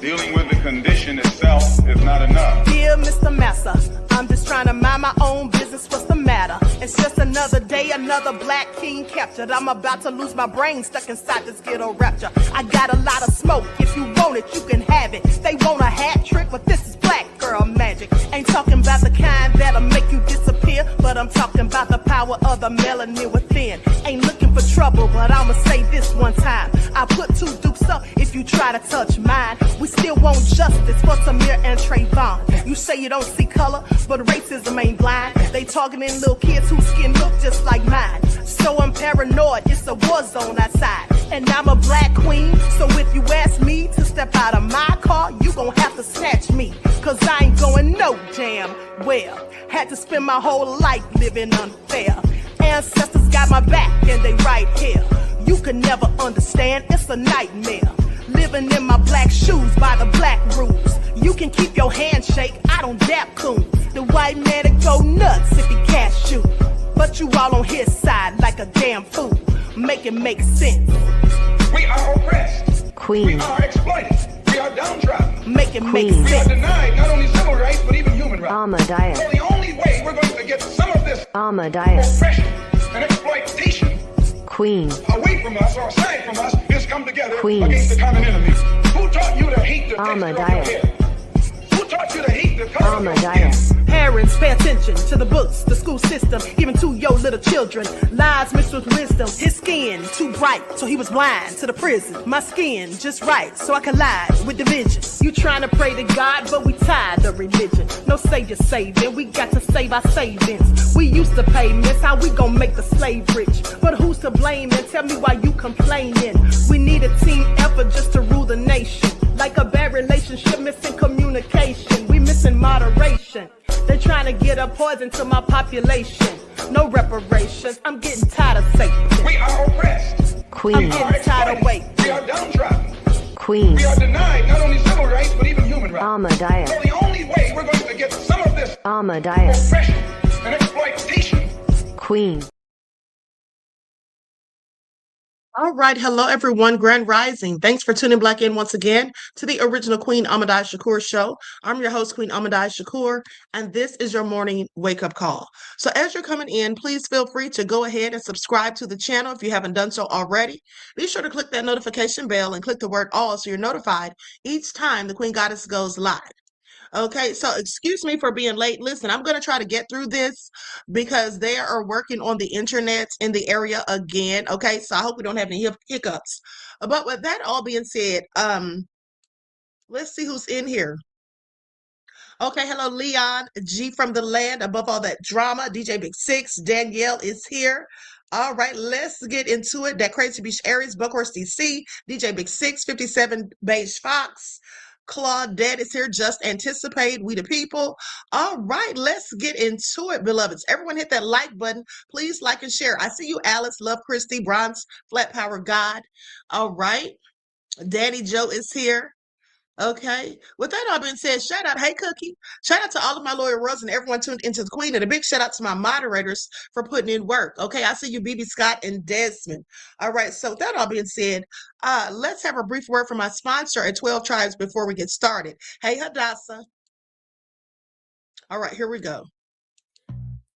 Dealing with the condition itself is not enough. Dear Mr. Massa, I'm just trying to mind my own business. What's the matter? It's just another day, another black king captured. I'm about to lose my brain, stuck inside this ghetto rapture. I got a lot of smoke. If you want it, you can have it. They want a hat trick, but this is black girl magic. Ain't talking about the kind that'll make you disappear, but I'm talking about the power of the melanin within. Ain't looking for trouble, but I'ma say this one time. I put two dukes up if you try to touch mine. We still want justice for Samir and Trayvon. You say you don't see color, but racism ain't blind. They targeting little kids whose skin look just like mine. So I'm paranoid, it's a war zone outside. And I'm a black queen, so if you ask me to step out of my car, you gon' have to snatch me. Cause I ain't going no damn well. Had to spend my whole life living unfair. Ancestors got my back and they right here. You can never understand, it's a nightmare. Living in my black shoes by the black rules. You can keep your handshake, I don't dap coons. The white man that go nuts if he cash you. But you all on his side like a damn fool. Make it make sense. We are oppressed. Queen. We are exploited. We are downtrodden. Make it make Queen. We are sense. denied not only civil rights, but even human rights. Amadeus. So the only way we're going to get some of this Amadeus. oppression and exploitation Queen. away from us or aside from us is come together Queen. against the common enemy. Who taught you to hate the texture of your Amadeus. hair? Who taught you to hate the color of your skin? Amadeus. Parents, pay attention to the books, the school system, even to your little children. Lies mixed with wisdom. His skin too bright, so he was blind to the prison. My skin just right, so I collide with division. You trying to pray to God, but we tired of religion. No savior saving, we got to save our savings. We used to pay miss, how we gon' make the slave rich? But who's to blame, and tell me why you complaining? We need a team effort just to rule the nation. Like a bad relationship, missing communication. We missing moderation. They trying to get a poison to my population. No reparations. I'm getting tired of Satan. We are oppressed. I'm Queen. getting tired of waiting. We are downtrodden. Queen. We are denied not only civil rights, but even human rights. Amadeus. So the only way we're going to get some of this Amadeus. oppression and exploitation. Queen. All right. Hello, everyone. Grand Rising. Thanks for tuning back in once again to the original Queen Shakur show. I'm your host, Queen Shakur, and this is your morning wake-up call. So as you're coming in, please feel free to go ahead and subscribe to the channel if you haven't done so already. Be sure to click that notification bell and click the word all so you're notified each time the Queen Goddess goes live. Okay, so excuse me for being late. Listen, I'm going to try to get through this because they are working on the internet in the area again. Okay, so I hope we don't have any hiccups. But with that all being said, let's see who's in here. Okay, hello, Leon G from the land. Above all that drama, DJ Big Six, Danielle is here. All right, let's get into it. That Crazy Beach Aries, Buckhorst DC, DJ Big Six, 57 Beige Fox. Claudette is here. Just anticipate. We the people. All right, let's get into it, beloveds. Everyone hit that like button. Please like and share. I see you, Alice, Love Christy, Bronze, Flat Power God. All right. Danny Joe is here. Okay. With that all being said, shout out, hey Cookie. Shout out to all of my loyal royals and everyone tuned into the Queen. And a big shout out to my moderators for putting in work. Okay. I see you, BB Scott and Desmond. All right. So with that all being said, let's have a brief word from my sponsor at 12 Tribes before we get started. Hey Hadassah. All right, here we go.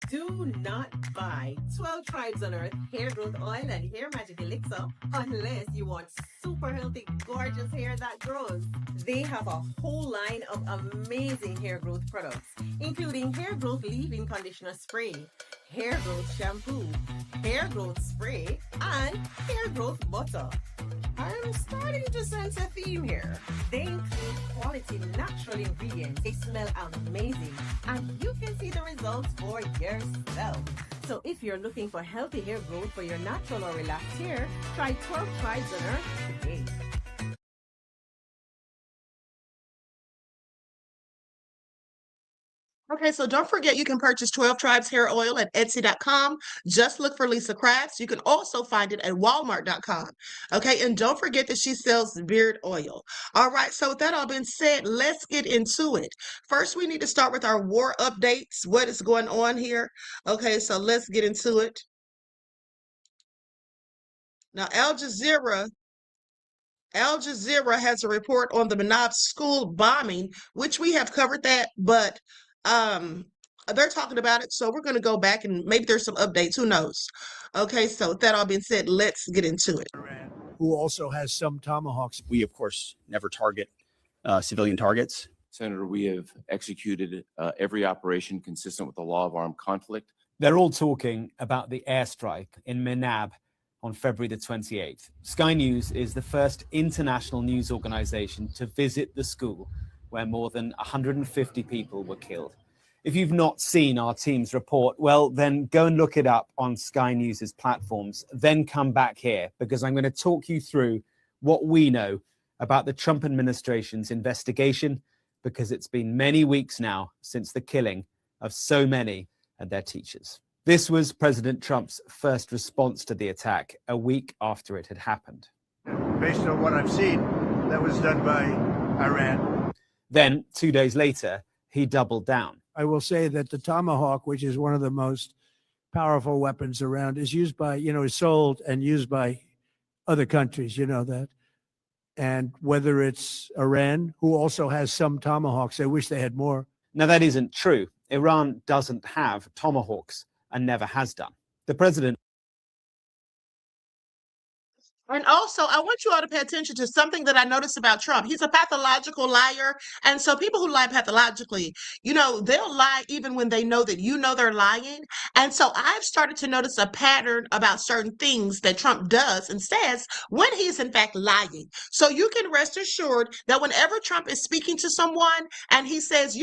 Do not buy 12 Tribes on Earth hair growth oil and hair magic elixir unless you want super healthy, gorgeous hair that grows. They have a whole line of amazing hair growth products, including hair growth leave-in conditioner spray, hair growth shampoo, hair growth spray, and hair growth butter. I'm starting to sense a theme here. They include quality natural ingredients. They smell amazing, and you can see the results for yourself. So if you're looking for healthy hair growth for your natural or relaxed hair, try 12 Tribes on Earth today. Okay, so don't forget you can purchase 12 Tribes hair oil at Etsy.com. Just look for Lisa Crafts. You can also find it at Walmart.com. Okay, and don't forget that she sells beard oil. All right, so with that all being said, let's get into it. First, we need to start with our war updates. What is going on here? Okay, so let's get into it. Now, Al Jazeera Al Jazeera has a report on the Manab school bombing, which we have covered that, but they're talking about it. So we're going to go back and maybe there's some updates. Who knows? Okay, so with that all being said, let's get into it. Who also has some tomahawks. We, of course, never target civilian targets. Senator, we have executed every operation consistent with the law of armed conflict. They're all talking about the airstrike in Manab on February the 28th. Sky News is the first international news organization to visit the school where more than 150 people were killed. If you've not seen our team's report, well, then go and look it up on Sky News's platforms, then come back here because I'm going to talk you through what we know about the Trump administration's investigation, because it's been many weeks now since the killing of so many of their teachers. This was President Trump's first response to the attack a week after it had happened. Based on what I've seen, that was done by Iran. Then, 2 days later, he doubled down. I will say that the tomahawk, which is one of the most powerful weapons around, is used by, is sold and used by other countries, you know that. And whether it's Iran, who also has some tomahawks, I wish they had more. Now, that isn't true. Iran doesn't have tomahawks and never has done. The president. And also, I want you all to pay attention to something that I noticed about Trump. He's a pathological liar. And so people who lie pathologically, they'll lie even when they know that they're lying. And so I've started to notice a pattern about certain things that Trump does and says when he's in fact lying. So you can rest assured that whenever Trump is speaking to someone and he says,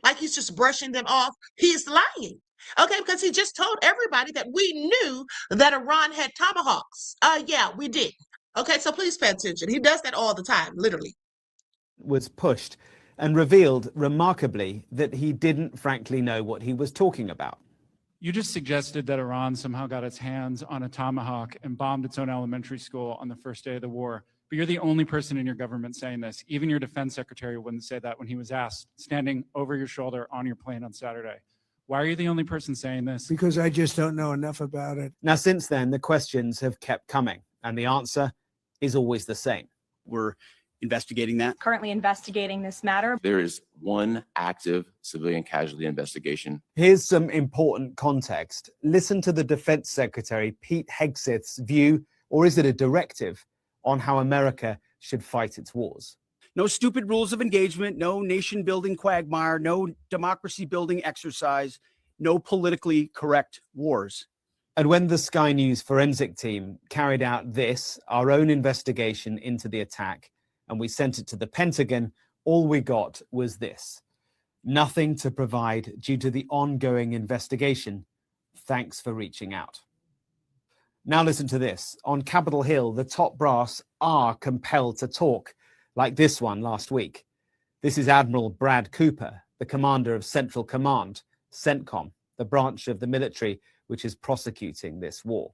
like he's just brushing them off, he's lying. Okay, because he just told everybody that we knew that Iran had tomahawks. Yeah, we did. Okay, so please pay attention. He does that all the time, literally. Was pushed and revealed remarkably that he didn't frankly know what he was talking about. You just suggested that Iran somehow got its hands on a tomahawk and bombed its own elementary school on the first day of the war. But you're the only person in your government saying this. Even your defense secretary wouldn't say that when he was asked, standing over your shoulder on your plane on Saturday. Why are you the only person saying this? Because I just don't know enough about it. Now, since then, the questions have kept coming, and the answer is always the same. We're investigating that. Currently investigating this matter. There is one active civilian casualty investigation. Here's some important context. Listen to the Defense Secretary, Pete Hegseth's view, or is it a directive, on how America should fight its wars. No stupid rules of engagement, no nation-building quagmire, no democracy-building exercise, no politically correct wars. And when the Sky News forensic team carried out our own investigation into the attack, and we sent it to the Pentagon, all we got was this: nothing to provide due to the ongoing investigation. Thanks for reaching out. Now listen to this. On Capitol Hill, the top brass are compelled to talk, like this one last week. This is Admiral Brad Cooper, the commander of Central Command, CENTCOM, the branch of the military which is prosecuting this war.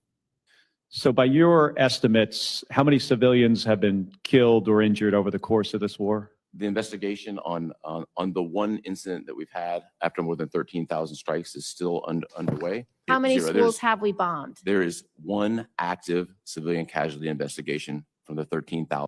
So by your estimates, how many civilians have been killed or injured over the course of this war? The investigation on the one incident that we've had after more than 13,000 strikes is still underway. How many schools have we bombed? There is one active civilian casualty investigation from the 13,000.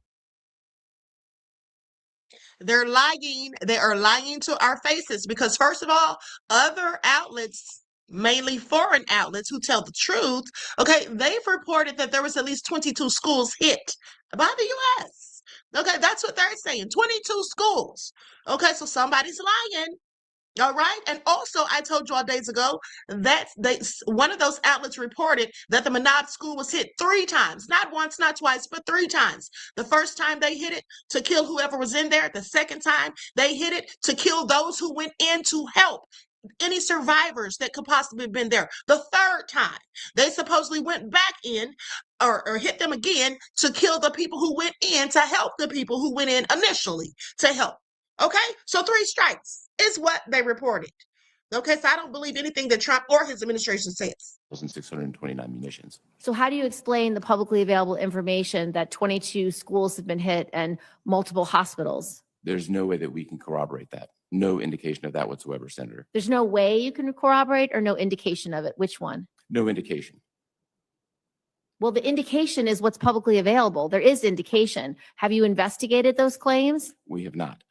They're lying. They are lying to our faces because, first of all, other outlets, mainly foreign outlets who tell the truth, okay, they've reported that there was at least 22 schools hit by the U.S. Okay, that's what they're saying, 22 schools. Okay, so somebody's lying. All right. And also, I told you all days ago that one of those outlets reported that the Manab school was hit 3 times, not once, not twice, but 3 times. The first time they hit it to kill whoever was in there. The second time they hit it to kill those who went in to help any survivors that could possibly have been there. The third time they supposedly went back in or hit them again to kill the people who went in to help the people who went in initially to help. Okay, so 3 strikes is what they reported. Okay, so I don't believe anything that Trump or his administration says. 1,629 munitions. So how do you explain the publicly available information that 22 schools have been hit and multiple hospitals? There's no way that we can corroborate that. No indication of that whatsoever, Senator. There's no way you can corroborate or no indication of it? Which one? No indication. Well, the indication is what's publicly available. There is indication. Have you investigated those claims? We have not.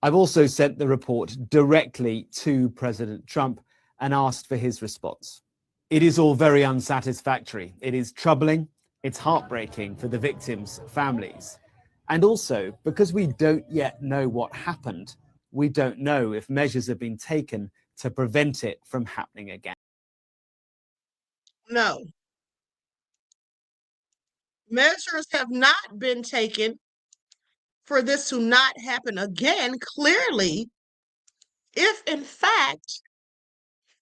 I've also sent the report directly to President Trump and asked for his response. It is all very unsatisfactory. It is troubling. It's heartbreaking for the victims' families. And also, because we don't yet know what happened, we don't know if measures have been taken to prevent it from happening again. No. Measures have not been taken for this to not happen again. Clearly, if in fact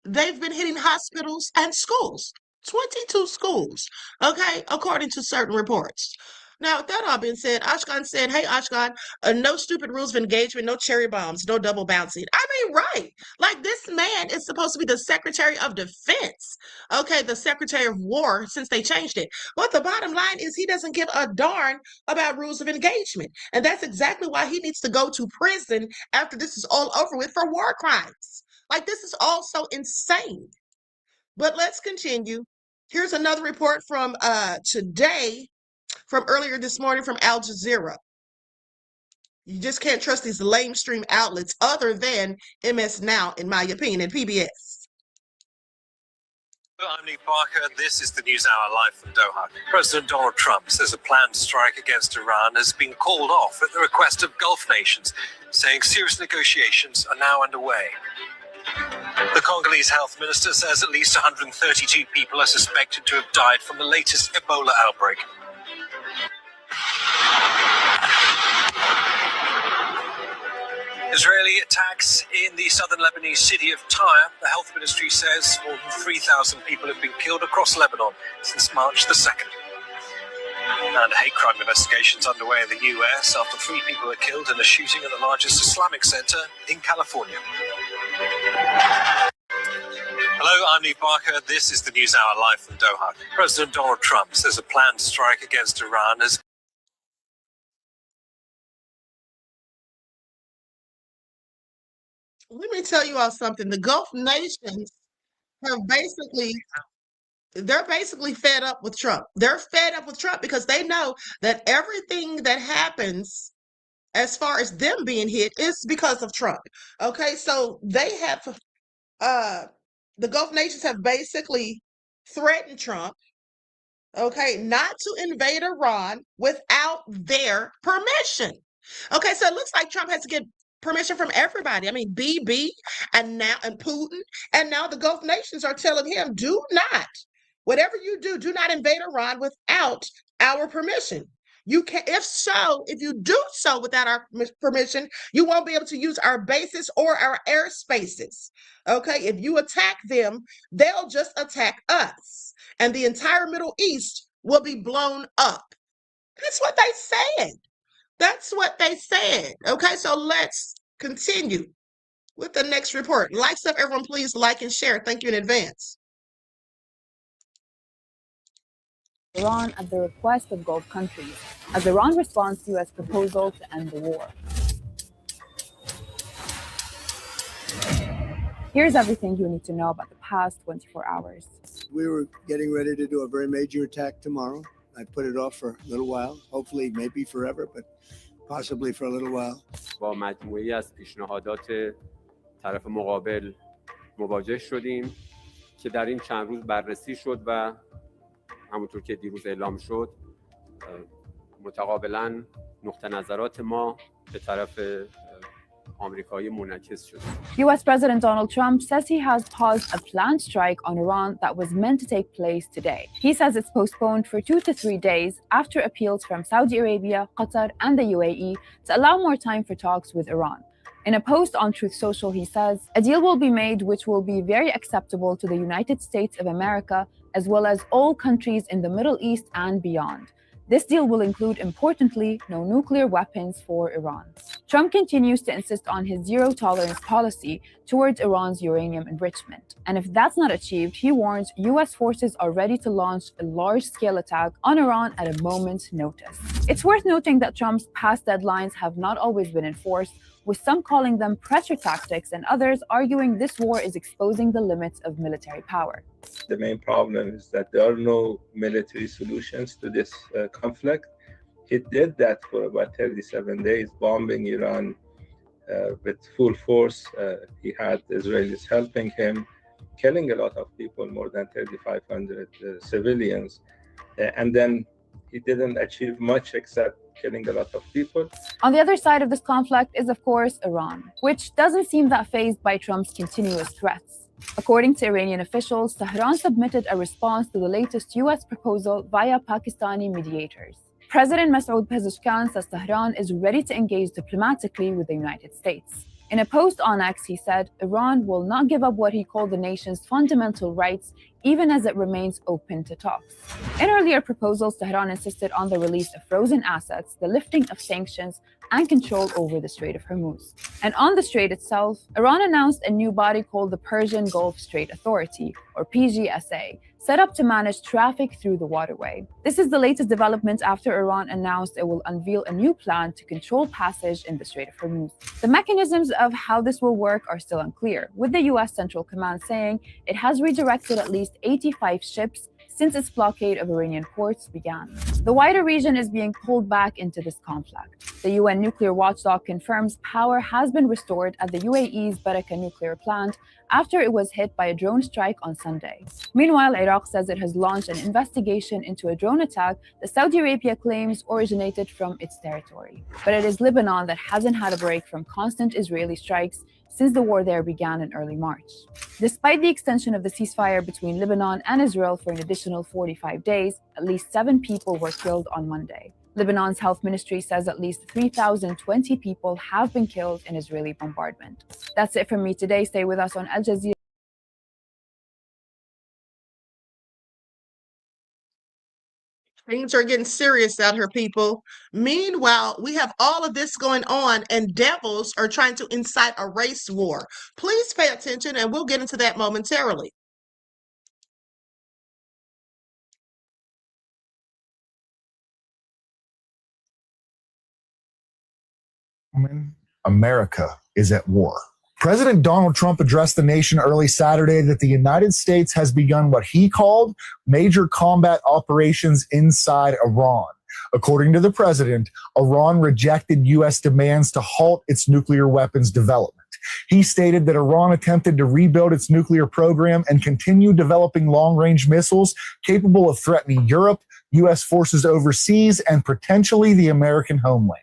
they've been hitting hospitals and schools, 22 schools, okay, according to certain reports. Now, with that all being said, Ashkan said, hey, Ashkan, no stupid rules of engagement, no cherry bombs, no double bouncing. I mean, right. Like, this man is supposed to be the Secretary of Defense, okay, the Secretary of War since they changed it. But the bottom line is he doesn't give a darn about rules of engagement. And that's exactly why he needs to go to prison after this is all over with for war crimes. Like, this is all so insane. But let's continue. Here's another report from today, from earlier this morning from Al Jazeera. You just can't trust these lamestream outlets other than MS Now, in my opinion, and PBS. I'm Nick Barker. This is the News Hour live from Doha. President Donald Trump says a planned strike against Iran has been called off at the request of Gulf nations, saying serious negotiations are now underway. The Congolese health minister says at least 132 people are suspected to have died from the latest Ebola outbreak. Israeli attacks in the southern Lebanese city of Tyre. The health ministry says more than 3,000 people have been killed across Lebanon since March the 2nd. And hate crime investigations underway in the US after 3 people were killed in a shooting at the largest Islamic center in California. Hello, I'm Nick Barker. This is the News Hour live from Doha. President Donald Trump says a planned strike against Iran has... Let me tell you all something. The Gulf nations have they're basically fed up with Trump. They're fed up with Trump because they know that everything that happens as far as them being hit is because of Trump. Okay, so they have the Gulf nations have basically threatened Trump, okay, not to invade Iran without their permission. Okay, so it looks like Trump has to get permission from everybody. I mean, BB and Putin, and now the Gulf nations are telling him, do not, whatever you do, do not invade Iran without our permission. You can, if you do so without our permission, you won't be able to use our bases or our airspaces. Okay, if you attack them, they'll just attack us, and the entire Middle East will be blown up. That's what they said. That's what they said. Okay, so let's continue with the next report. Like stuff, everyone, please like and share. Thank you in advance. Iran at the request of Gulf countries, as Iran responds to U.S. proposal to end the war. Here's everything you need to know about the past 24 hours. We were getting ready to do a very major attack tomorrow. I put it off for a little while, hopefully maybe forever, but possibly for a little while. با مجموعی از پیشنهادات طرف مقابل مواجه شدیم که در این چند روز بررسی شد و همونطور که دیروز اعلام شد متقابلا نقطه نظرات ما به طرف آمریکایی منعکس شد. U.S. President Donald Trump says he has paused a planned strike on Iran that was meant to take place today. He says it's postponed for 2 to 3 days after appeals from Saudi Arabia, Qatar, and the UAE to allow more time for talks with Iran. In a post on Truth Social, he says, a deal will be made which will be very acceptable to the United States of America, as well as all countries in the Middle East and beyond. This deal will include, importantly, no nuclear weapons for Iran. Trump continues to insist on his zero-tolerance policy towards Iran's uranium enrichment. And if that's not achieved, he warns U.S. forces are ready to launch a large-scale attack on Iran at a moment's notice. It's worth noting that Trump's past deadlines have not always been enforced, with some calling them pressure tactics and others arguing this war is exposing the limits of military power. The main problem is that there are no military solutions to this conflict. He did that for about 37 days, bombing Iran with full force. He had Israelis helping him, killing a lot of people, more than 3,500 civilians. And then he didn't achieve much except killing a lot of people. On the other side of this conflict is, of course, Iran, which doesn't seem that fazed by Trump's continuous threats. According to Iranian officials, Tehran submitted a response to the latest US proposal via Pakistani mediators. President Masoud Pezeshkian says Tehran is ready to engage diplomatically with the United States. In a post on X, he said Iran will not give up what he called the nation's fundamental rights, even as it remains open to talks. In earlier proposals, Tehran insisted on the release of frozen assets, the lifting of sanctions, and control over the Strait of Hormuz. And on the strait itself, Iran announced a new body called the Persian Gulf Strait Authority, or PGSA, set up to manage traffic through the waterway. This is the latest development after Iran announced it will unveil a new plan to control passage in the Strait of Hormuz. The mechanisms of how this will work are still unclear, with the US Central Command saying it has redirected at least 85 ships since its blockade of Iranian ports began. The wider region is being pulled back into this conflict. The UN nuclear watchdog confirms power has been restored at the UAE's Barakah nuclear plant after it was hit by a drone strike on Sunday. Meanwhile, Iraq says it has launched an investigation into a drone attack that Saudi Arabia claims originated from its territory. But it is Lebanon that hasn't had a break from constant Israeli strikes since the war there began in early March. Despite the extension of the ceasefire between Lebanon and Israel for an additional 45 days, at least 7 people were killed on Monday. Lebanon's health ministry says at least 3,020 people have been killed in Israeli bombardment. That's it from me today. Stay with us on Al Jazeera. Things are getting serious out here, people. Meanwhile, we have all of this going on, and devils are trying to incite a race war. Please pay attention, and we'll get into that momentarily. America is at war. President Donald Trump addressed the nation early Saturday that the United States has begun what he called major combat operations inside Iran. According to the president, Iran rejected U.S. demands to halt its nuclear weapons development. He stated that Iran attempted to rebuild its nuclear program and continue developing long-range missiles capable of threatening Europe, U.S. forces overseas, and potentially the American homeland.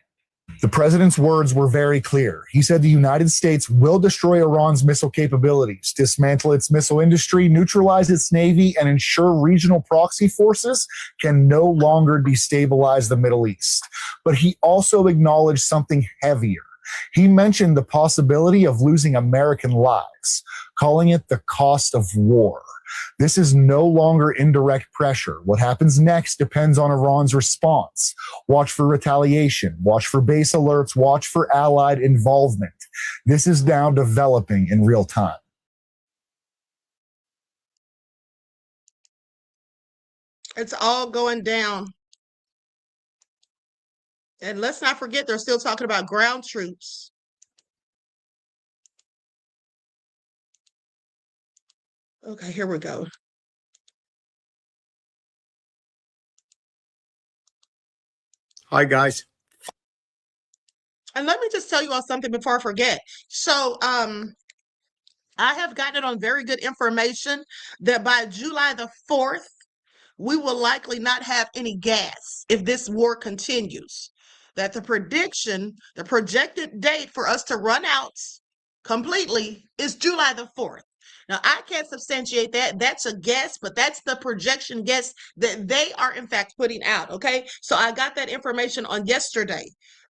The president's words were very clear. He said the United States will destroy Iran's missile capabilities, dismantle its missile industry, neutralize its navy, and ensure regional proxy forces can no longer destabilize the Middle East. But he also acknowledged something heavier. He mentioned the possibility of losing American lives, calling it the cost of war. This is no longer indirect pressure. What happens next depends on Iran's response. Watch for retaliation, watch for base alerts, watch for allied involvement. This is now developing in real time. It's all going down. And let's not forget, they're still talking about ground troops. Okay, here we go. Hi, guys. And let me just tell you all something before I forget. So, I have gotten it on very good information that by July the 4th, we will likely not have any gas if this war continues. That the projected date for us to run out completely is July the 4th. Now, I can't substantiate that. That's a guess, but that's the projection guess that they are, in fact, putting out, okay? So I got that information on yesterday,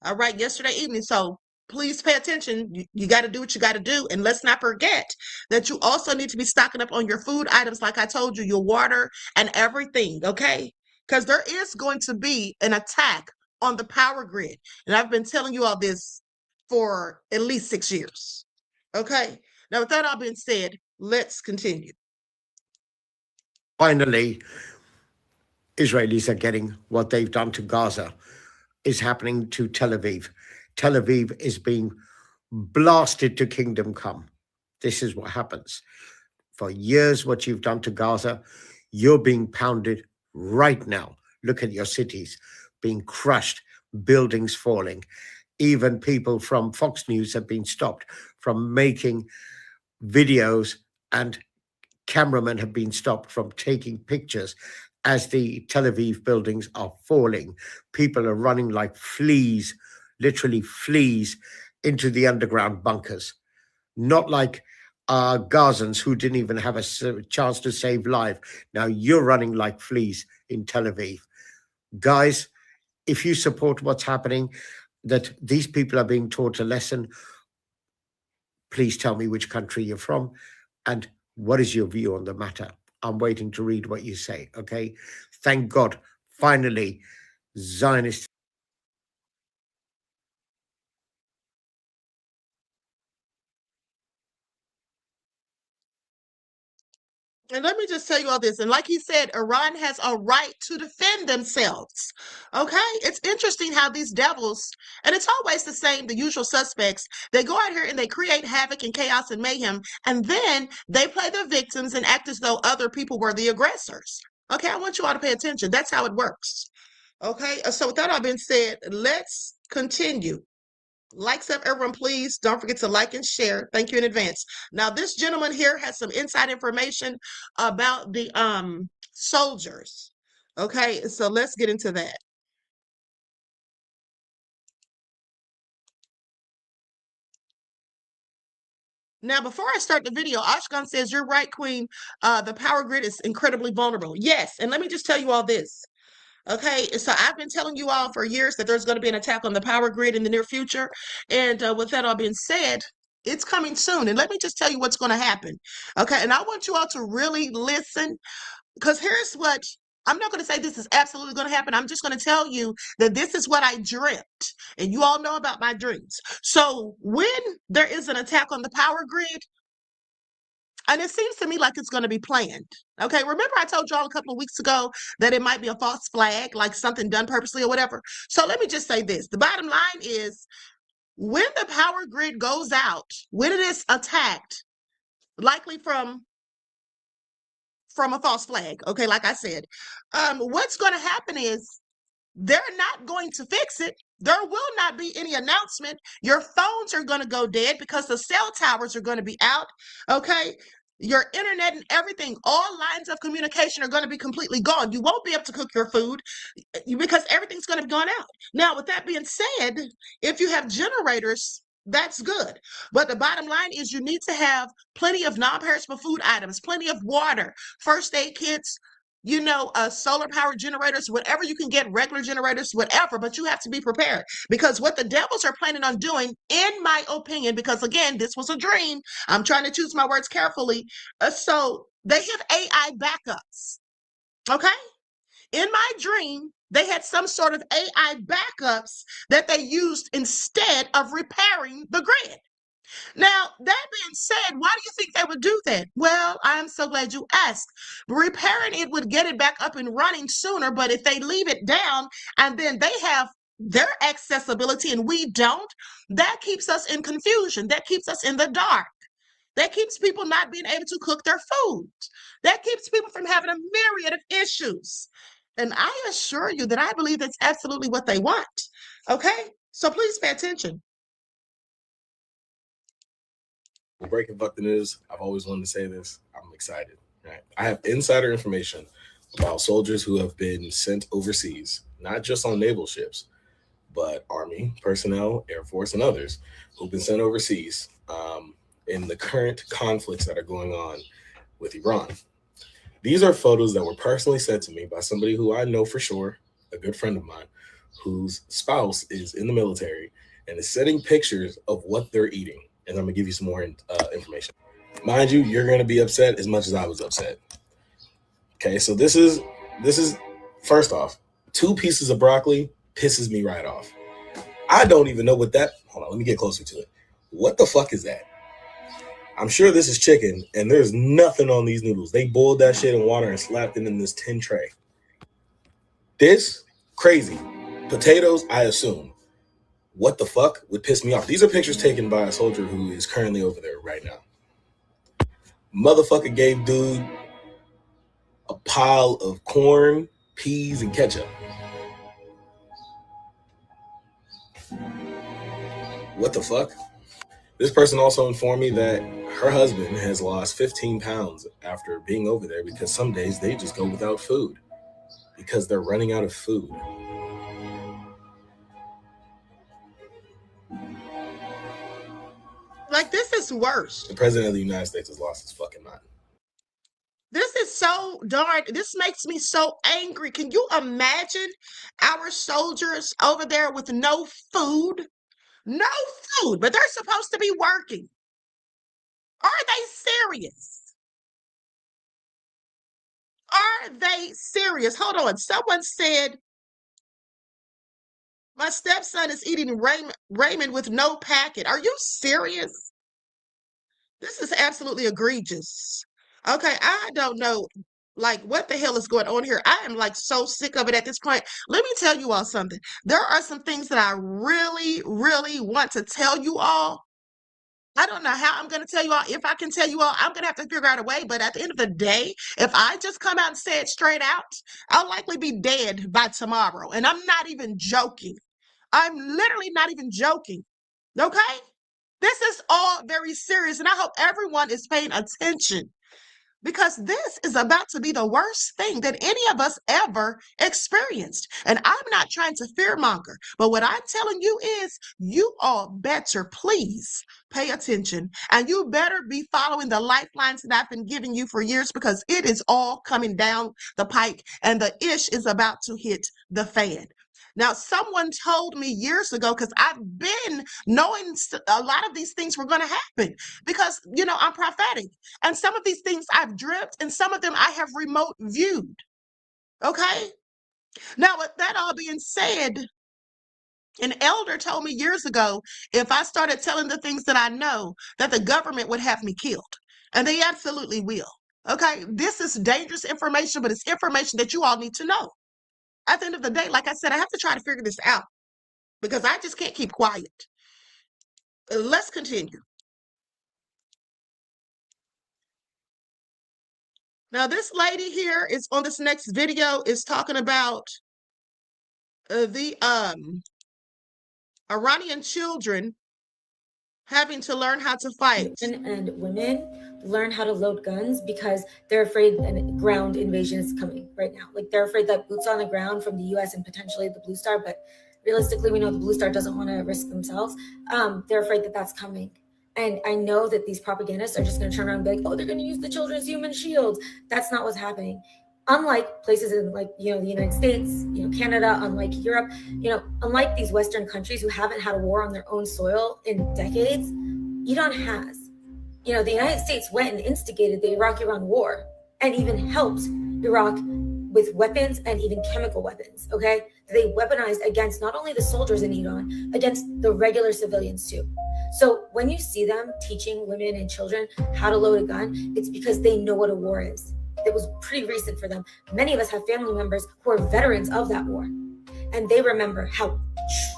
all right, yesterday evening. So please pay attention. You got to do what you got to do. And let's not forget that you also need to be stocking up on your food items, like I told you, your water and everything, okay? Because there is going to be an attack on the power grid. And I've been telling you all this for at least 6 years, okay? Now, with that all being said, let's continue. Finally, Israelis are getting what they've done to Gaza is happening to Tel Aviv. Tel Aviv is being blasted to kingdom come. This is what happens. for years what you've done to Gaza. You're being pounded right now. Look at your cities being crushed, buildings falling. Even people from Fox News have been stopped from making videos, and cameramen have been stopped from taking pictures as the Tel Aviv buildings are falling. People are running like fleas, literally fleas, into the underground bunkers. Not like Gazans who didn't even have a chance to save life. Now you're running like fleas in Tel Aviv. Guys, if you support what's happening, that these people are being taught a lesson, please tell me which country you're from and what is your view on the matter. I'm waiting to read what you say, okay? Thank God, finally, Zionists. And let me just tell you all this. And like he said, Iran has a right to defend themselves. Okay? It's interesting how these devils, and it's always the same, the usual suspects, they go out here and they create havoc and chaos and mayhem, and then they play the victims and act as though other people were the aggressors. Okay? I want you all to pay attention. That's how it works. Okay? So with that all being said, let's continue. Likes up, everyone, please. Don't forget to like and share. Thank you in advance. Now, this gentleman here has some inside information about the soldiers. Okay, so let's get into that. Now, before I start the video, Ashkan says, you're right, Queen. The power grid is incredibly vulnerable. Yes, and let me just tell you all this. Okay, so I've been telling you all for years that there's going to be an attack on the power grid in the near future. And with that all being said, it's coming soon. And let me just tell you what's going to happen. Okay, and I want you all to really listen, because here's what, I'm not going to say this is absolutely going to happen. I'm just going to tell you that this is what I dreamt. And you all know about my dreams. So when there is an attack on the power grid, and it seems to me like it's going to be planned. Okay, remember I told y'all a couple of weeks ago that it might be a false flag, like something done purposely or whatever. So let me just say this. The bottom line is, when the power grid goes out, when it is attacked, likely from a false flag, okay, like I said, what's going to happen is they're not going to fix it. There will not be any announcement. Your phones are going to go dead because the cell towers are going to be out, okay? Your internet and everything, all lines of communication are going to be completely gone. You won't be able to cook your food because everything's going to be gone out. Now, with that being said, if you have generators, that's good. But the bottom line is you need to have plenty of non-perishable food items, plenty of water, first aid kits, solar power generators, whatever you can get, regular generators, whatever, but you have to be prepared, because what the devils are planning on doing, in my opinion, because again, this was a dream, I'm trying to choose my words carefully, so they have AI backups, okay? In my dream, they had some sort of AI backups that they used instead of repairing the grid. Now, that being said, why do you think they would do that? Well, I'm so glad you asked. Repairing it would get it back up and running sooner, but if they leave it down and then they have their accessibility and we don't, that keeps us in confusion. That keeps us in the dark. That keeps people not being able to cook their food. That keeps people from having a myriad of issues. And I assure you that I believe that's absolutely what they want. Okay? So please pay attention. Breaking fucking news. I've always wanted to say this. I'm excited. Right? I have insider information about soldiers who have been sent overseas, not just on naval ships, but Army personnel, Air Force, and others who've been sent overseas in the current conflicts that are going on with Iran. These are photos that were personally sent to me by somebody who I know for sure, a good friend of mine, whose spouse is in the military and is sending pictures of what they're eating. And I'm gonna give you some more information. Mind you, you're gonna be upset as much as I was upset. Okay, so this is first off, 2 pieces of broccoli pisses me right off. I don't even know what that, hold on, let me get closer to it. What the fuck is that? I'm sure this is chicken, and there's nothing on these noodles. They boiled that shit in water and slapped it in this tin tray. This, crazy. Potatoes, I assume. What the fuck would piss me off? These are pictures taken by a soldier who is currently over there right now. Motherfucker gave dude a pile of corn, peas, and ketchup. What the fuck? This person also informed me that her husband has lost 15 pounds after being over there because some days they just go without food because they're running out of food. Like, this is worse. The president of the United States has lost his fucking mind. This is so darn, this makes me so angry. Can you imagine our soldiers over there with no food? No food, but they're supposed to be working. Are they serious? Are they serious? Hold on. Someone said, my stepson is eating ramen with no packet. Are you serious? This is absolutely egregious. Okay, I don't know, like, what the hell is going on here? I am, like, so sick of it at this point. Let me tell you all something. There are some things that I really, really want to tell you all. I don't know how I'm going to tell you all. If I can tell you all, I'm going to have to figure out a way. But at the end of the day, if I just come out and say it straight out, I'll likely be dead by tomorrow. And I'm not even joking. I'm literally not even joking. Okay? This is all very serious. And I hope everyone is paying attention, because this is about to be the worst thing that any of us ever experienced. And I'm not trying to fearmonger, but what I'm telling you is you all better please pay attention, and you better be following the lifelines that I've been giving you for years, because it is all coming down the pike and the ish is about to hit the fan. Now, someone told me years ago, because I've been knowing a lot of these things were going to happen, because, you know, I'm prophetic. And some of these things I've dreamt, and some of them I have remote viewed. Okay? Now, with that all being said, an elder told me years ago, if I started telling the things that I know, that the government would have me killed. And they absolutely will. Okay? This is dangerous information, but it's information that you all need to know. At the end of the day, like I said, I have to try to figure this out, because I just can't keep quiet. Let's continue. Now, this lady here is on this next video is talking about the Iranian children having to learn how to fight. And women learn how to load guns because they're afraid a ground invasion is coming right now. Like, they're afraid that boots on the ground from the US and potentially the Blue Star, but realistically, we know the Blue Star doesn't want to risk themselves. They're afraid that that's coming. And I know that these propagandists are just going to turn around and be like, oh, they're going to use the children as human shields. That's not what's happening. Unlike places in, like, you know, the United States, you know, Canada, unlike Europe, you know, unlike these Western countries who haven't had a war on their own soil in decades, Iran has. You know, the United States went and instigated the Iraq-Iran war and even helped Iraq with weapons and even chemical weapons, okay? They weaponized against not only the soldiers in Iran, against the regular civilians too. So when you see them teaching women and children how to load a gun, it's because they know what a war is. It was pretty recent for them. Many of us have family members who are veterans of that war, and they remember how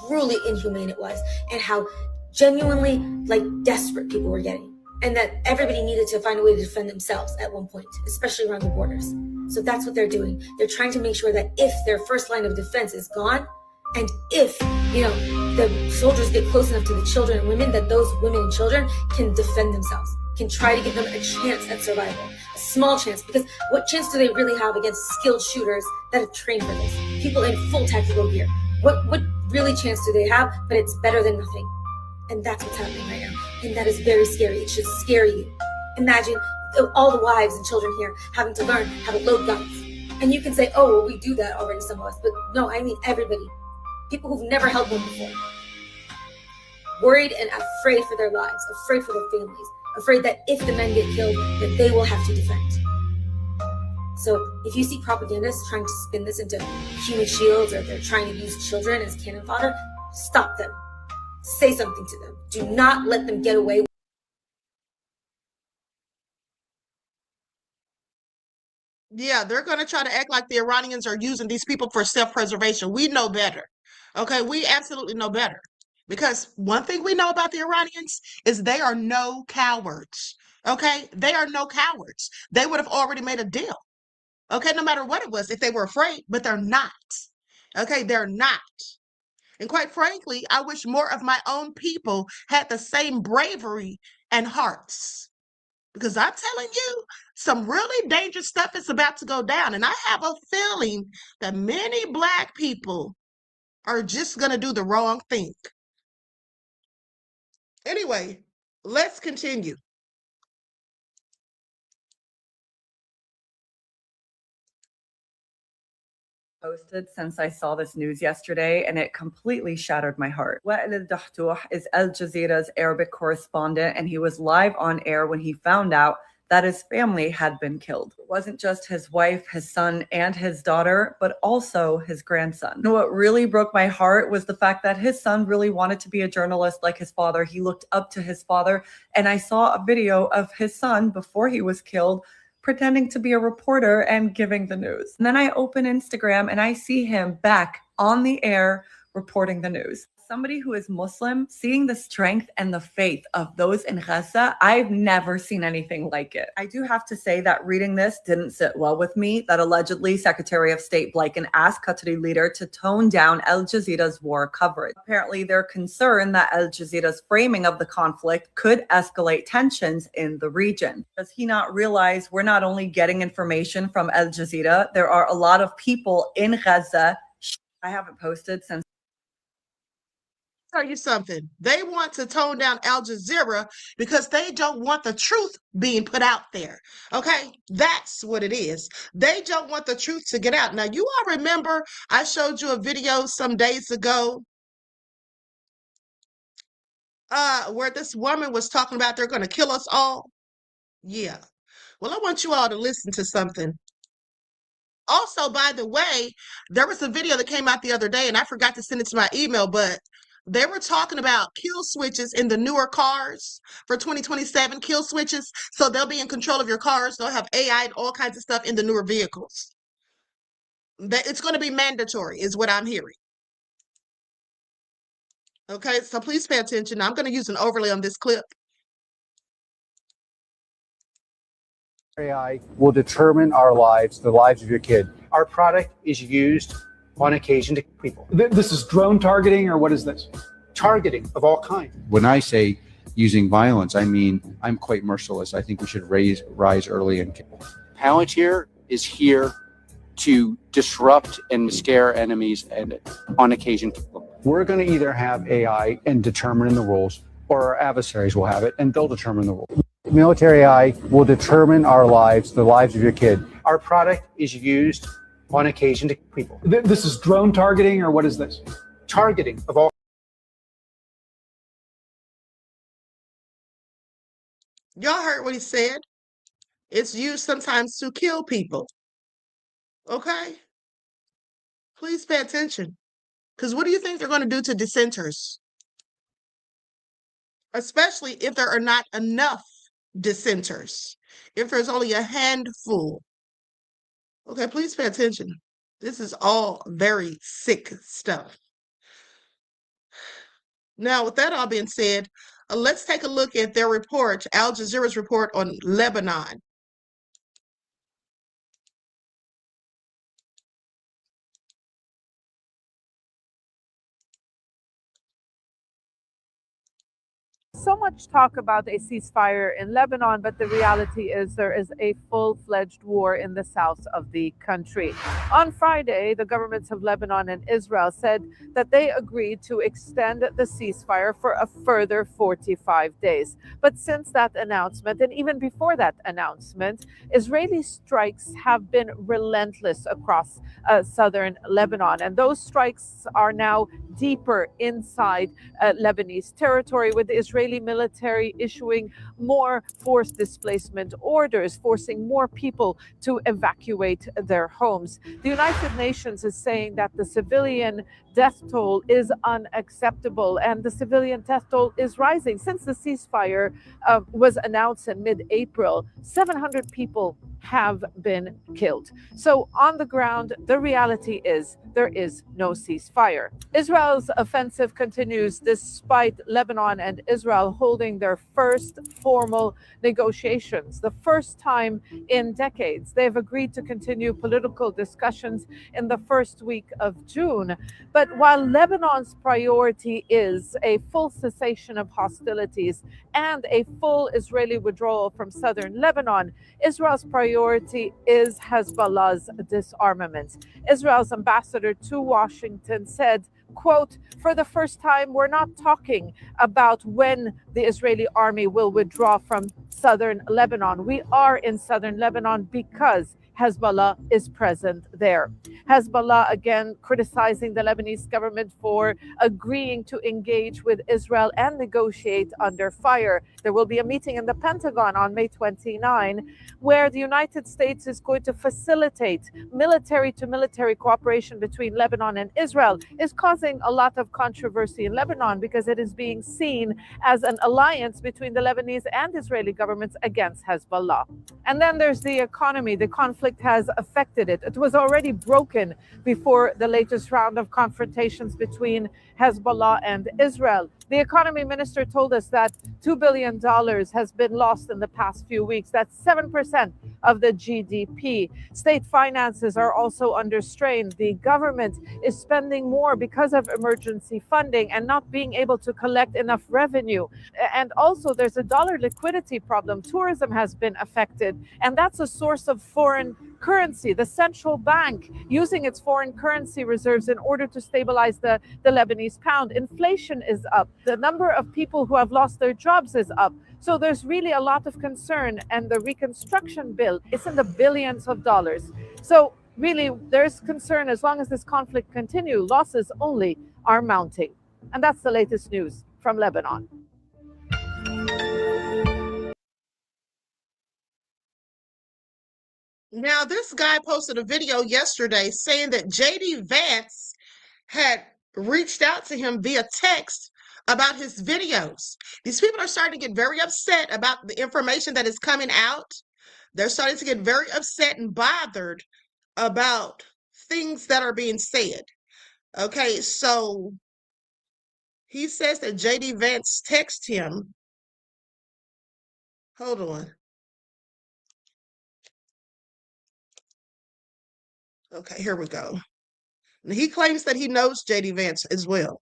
truly inhumane it was and how genuinely, like, desperate people were getting, and that everybody needed to find a way to defend themselves at one point, especially around the borders. So that's what they're doing. They're trying to make sure that if their first line of defense is gone, and if, you know, the soldiers get close enough to the children and women, that those women and children can defend themselves, can try to give them a chance at survival, a small chance, because what chance do they really have against skilled shooters that have trained for this, people in full tactical gear? What really chance do they have? But it's better than nothing. And that's what's happening right now. And that is very scary. It should scare you. Imagine all the wives and children here having to learn how to load guns. And you can say, oh, well, we do that already, some of us. But no, I mean everybody. People who've never held one before. Worried and afraid for their lives, afraid for their families, afraid that if the men get killed, that they will have to defend. So if you see propagandists trying to spin this into human shields, or they're trying to use children as cannon fodder, stop them. Say something to them. Do not let them get away. Yeah, they're going to try to act like the Iranians are using these people for self-preservation. We know better. Okay, we absolutely know better. Because one thing we know about the Iranians is they are no cowards. Okay? They are no cowards. They would have already made a deal. Okay? No matter what it was, if they were afraid, but they're not. Okay? They're not. And quite frankly, I wish more of my own people had the same bravery and hearts. Because I'm telling you, some really dangerous stuff is about to go down. And I have a feeling that many Black people are just going to do the wrong thing. Anyway, let's continue. Posted since I saw this news yesterday, and it completely shattered my heart. Wael al-Dahtouh is Al Jazeera's Arabic correspondent, and he was live on air when he found out that his family had been killed. It wasn't just his wife, his son, and his daughter, but also his grandson. And what really broke my heart was the fact that his son really wanted to be a journalist like his father. He looked up to his father, and I saw a video of his son before he was killed pretending to be a reporter and giving the news. And then I open Instagram and I see him back on the air reporting the news. Somebody who is Muslim, seeing the strength and the faith of those in Gaza, I've never seen anything like it. I do have to say that reading this didn't sit well with me, that allegedly Secretary of State Blinken asked Qatari leader to tone down Al Jazeera's war coverage. Apparently, they're concerned that Al Jazeera's framing of the conflict could escalate tensions in the region. Does he not realize we're not only getting information from Al Jazeera, there are a lot of people in Gaza. I haven't posted since. Tell you something. They want to tone down Al Jazeera because they don't want the truth being put out there. Okay? That's what it is. They don't want the truth to get out. Now, you all remember I showed you a video some days ago where this woman was talking about they're going to kill us all. Yeah. Well, I want you all to listen to something. Also, by the way, there was a video that came out the other day, and I forgot to send it to my email, but they were talking about kill switches in the newer cars for 2027, kill switches. So they'll be in control of your cars. They'll have AI and all kinds of stuff in the newer vehicles. It's going to be mandatory, is what I'm hearing. Okay, so please pay attention. I'm going to use an overlay on this clip. AI will determine our lives, the lives of your kid. Our product is used on occasion to people. This is drone targeting, or what is this? Targeting of all kinds. When I say using violence, I mean I'm quite merciless. I think we should rise early and kill. Palantir is here to disrupt and scare enemies and on occasion kill them. We're going to either have AI and determine the rules, or our adversaries will have it and they'll determine the rules. Military AI will determine our lives, the lives of your kid. Our product is used on occasion to people. This is drone targeting, or what is this? Targeting of all. Y'all heard what he said. It's used sometimes to kill people. Okay? Please pay attention. Because what do you think they're going to do to dissenters? Especially if there are not enough dissenters. If there's only a handful. Okay, please pay attention. This is all very sick stuff. Now, with that all being said, let's take a look at their report, Al Jazeera's report on Lebanon. So much talk about a ceasefire in Lebanon, but the reality is there is a full-fledged war in the south of the country. On Friday, the governments of Lebanon and Israel said that they agreed to extend the ceasefire for a further 45 days. But since that announcement, and even before that announcement, Israeli strikes have been relentless across southern Lebanon. And those strikes are now deeper inside Lebanese territory, with the Israeli military issuing more forced displacement orders, forcing more people to evacuate their homes. The United Nations is saying that the civilian death toll is unacceptable, and the civilian death toll is rising. Since the ceasefire was announced in mid-April, 700 people have been killed. So on the ground, the reality is there is no ceasefire. Israel's offensive continues despite Lebanon and Israel holding their first formal negotiations. The first time in decades, they've agreed to continue political discussions in the first week of June. But while Lebanon's priority is a full cessation of hostilities and a full Israeli withdrawal from southern Lebanon, Israel's priority is Hezbollah's disarmament. Israel's ambassador to Washington said, quote, "For the first time, we're not talking about when the Israeli army will withdraw from southern Lebanon. We are in southern Lebanon because Hezbollah is present there." Hezbollah again criticizing the Lebanese government for agreeing to engage with Israel and negotiate under fire. There will be a meeting in the Pentagon on May 29 where the United States is going to facilitate military-to-military cooperation between Lebanon and Israel. Is causing a lot of controversy in Lebanon because it is being seen as an alliance between the Lebanese and Israeli governments against Hezbollah. And then there's the economy. The conflict has affected it. It was already broken before the latest round of confrontations between Hezbollah and Israel. The economy minister told us that $2 billion has been lost in the past few weeks. That's 7% of the GDP. State finances are also under strain. The government is spending more because of emergency funding and not being able to collect enough revenue. And also there's a dollar liquidity problem. Tourism has been affected, and that's a source of foreign currency. The central bank using its foreign currency reserves in order to stabilize the Lebanese pound. Inflation is up. The number of people who have lost their jobs is up. So there's really a lot of concern, and the reconstruction bill is in the billions of dollars. So really there's concern as long as this conflict continues, losses only are mounting. And that's the latest news from Lebanon. Now, this guy posted a video yesterday saying that J.D. Vance had reached out to him via text about his videos. These people are starting to get very upset about the information that is coming out. They're starting to get very upset and bothered about things that are being said. Okay, so he says that J.D. Vance texted him. Hold on. Okay, here we go. He claims that he knows J.D. Vance as well.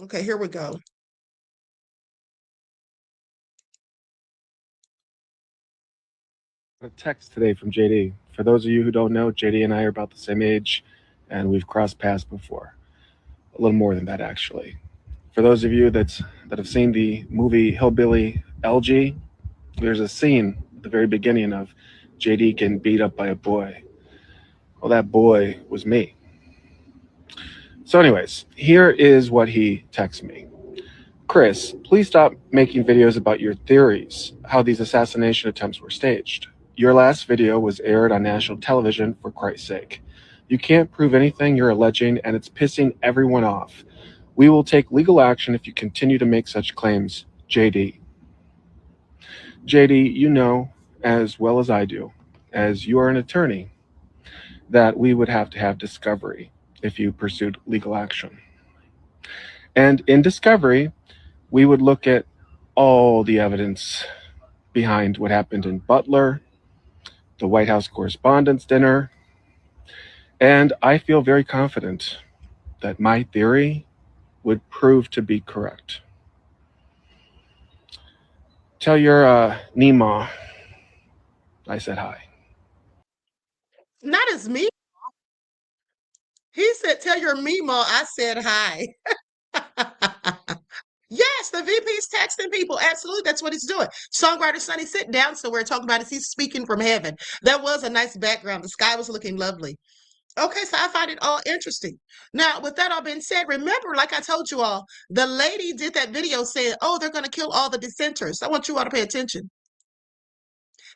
Okay, here we go. A text today from JD. For those of you who don't know, JD and I are about the same age, and we've crossed paths before. A little more than that, actually. For those of you that have seen the movie Hillbilly LG, there's a scene at the very beginning of JD getting beat up by a boy. Well, that boy was me. So anyways, here is what he texts me. Chris, please stop making videos about your theories, how these assassination attempts were staged. Your last video was aired on national television, for Christ's sake. You can't prove anything you're alleging, and it's pissing everyone off. We will take legal action if you continue to make such claims, JD. JD, you know as well as I do, as you are an attorney, that we would have to have discovery if you pursued legal action. And in discovery, we would look at all the evidence behind what happened in Butler, the White House Correspondents' Dinner, and I feel very confident that my theory would prove to be correct. Tell your Nima I said hi. Not as me. He said, tell your Mimo I said hi. Yes, the VP's texting people. Absolutely, that's what he's doing. Songwriter Sonny, sit down somewhere. Talking about it. He's speaking from heaven. That was a nice background. The sky was looking lovely. Okay, so I find it all interesting. Now, with that all being said, remember, like I told you all, the lady did that video saying, oh, they're going to kill all the dissenters. I want you all to pay attention,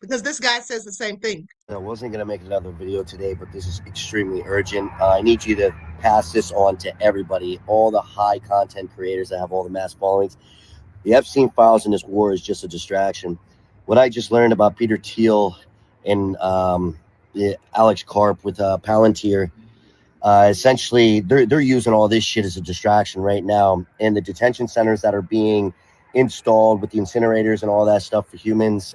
because this guy says the same thing. I wasn't going to make another video today, but this is extremely urgent. I need you to pass this on to everybody, all the high content creators that have all the mass followings. The Epstein files in this war is just a distraction. What I just learned about Peter Thiel and Alex Karp with Palantir, essentially they're using all this shit as a distraction right now. And the detention centers that are being installed with the incinerators and all that stuff for humans,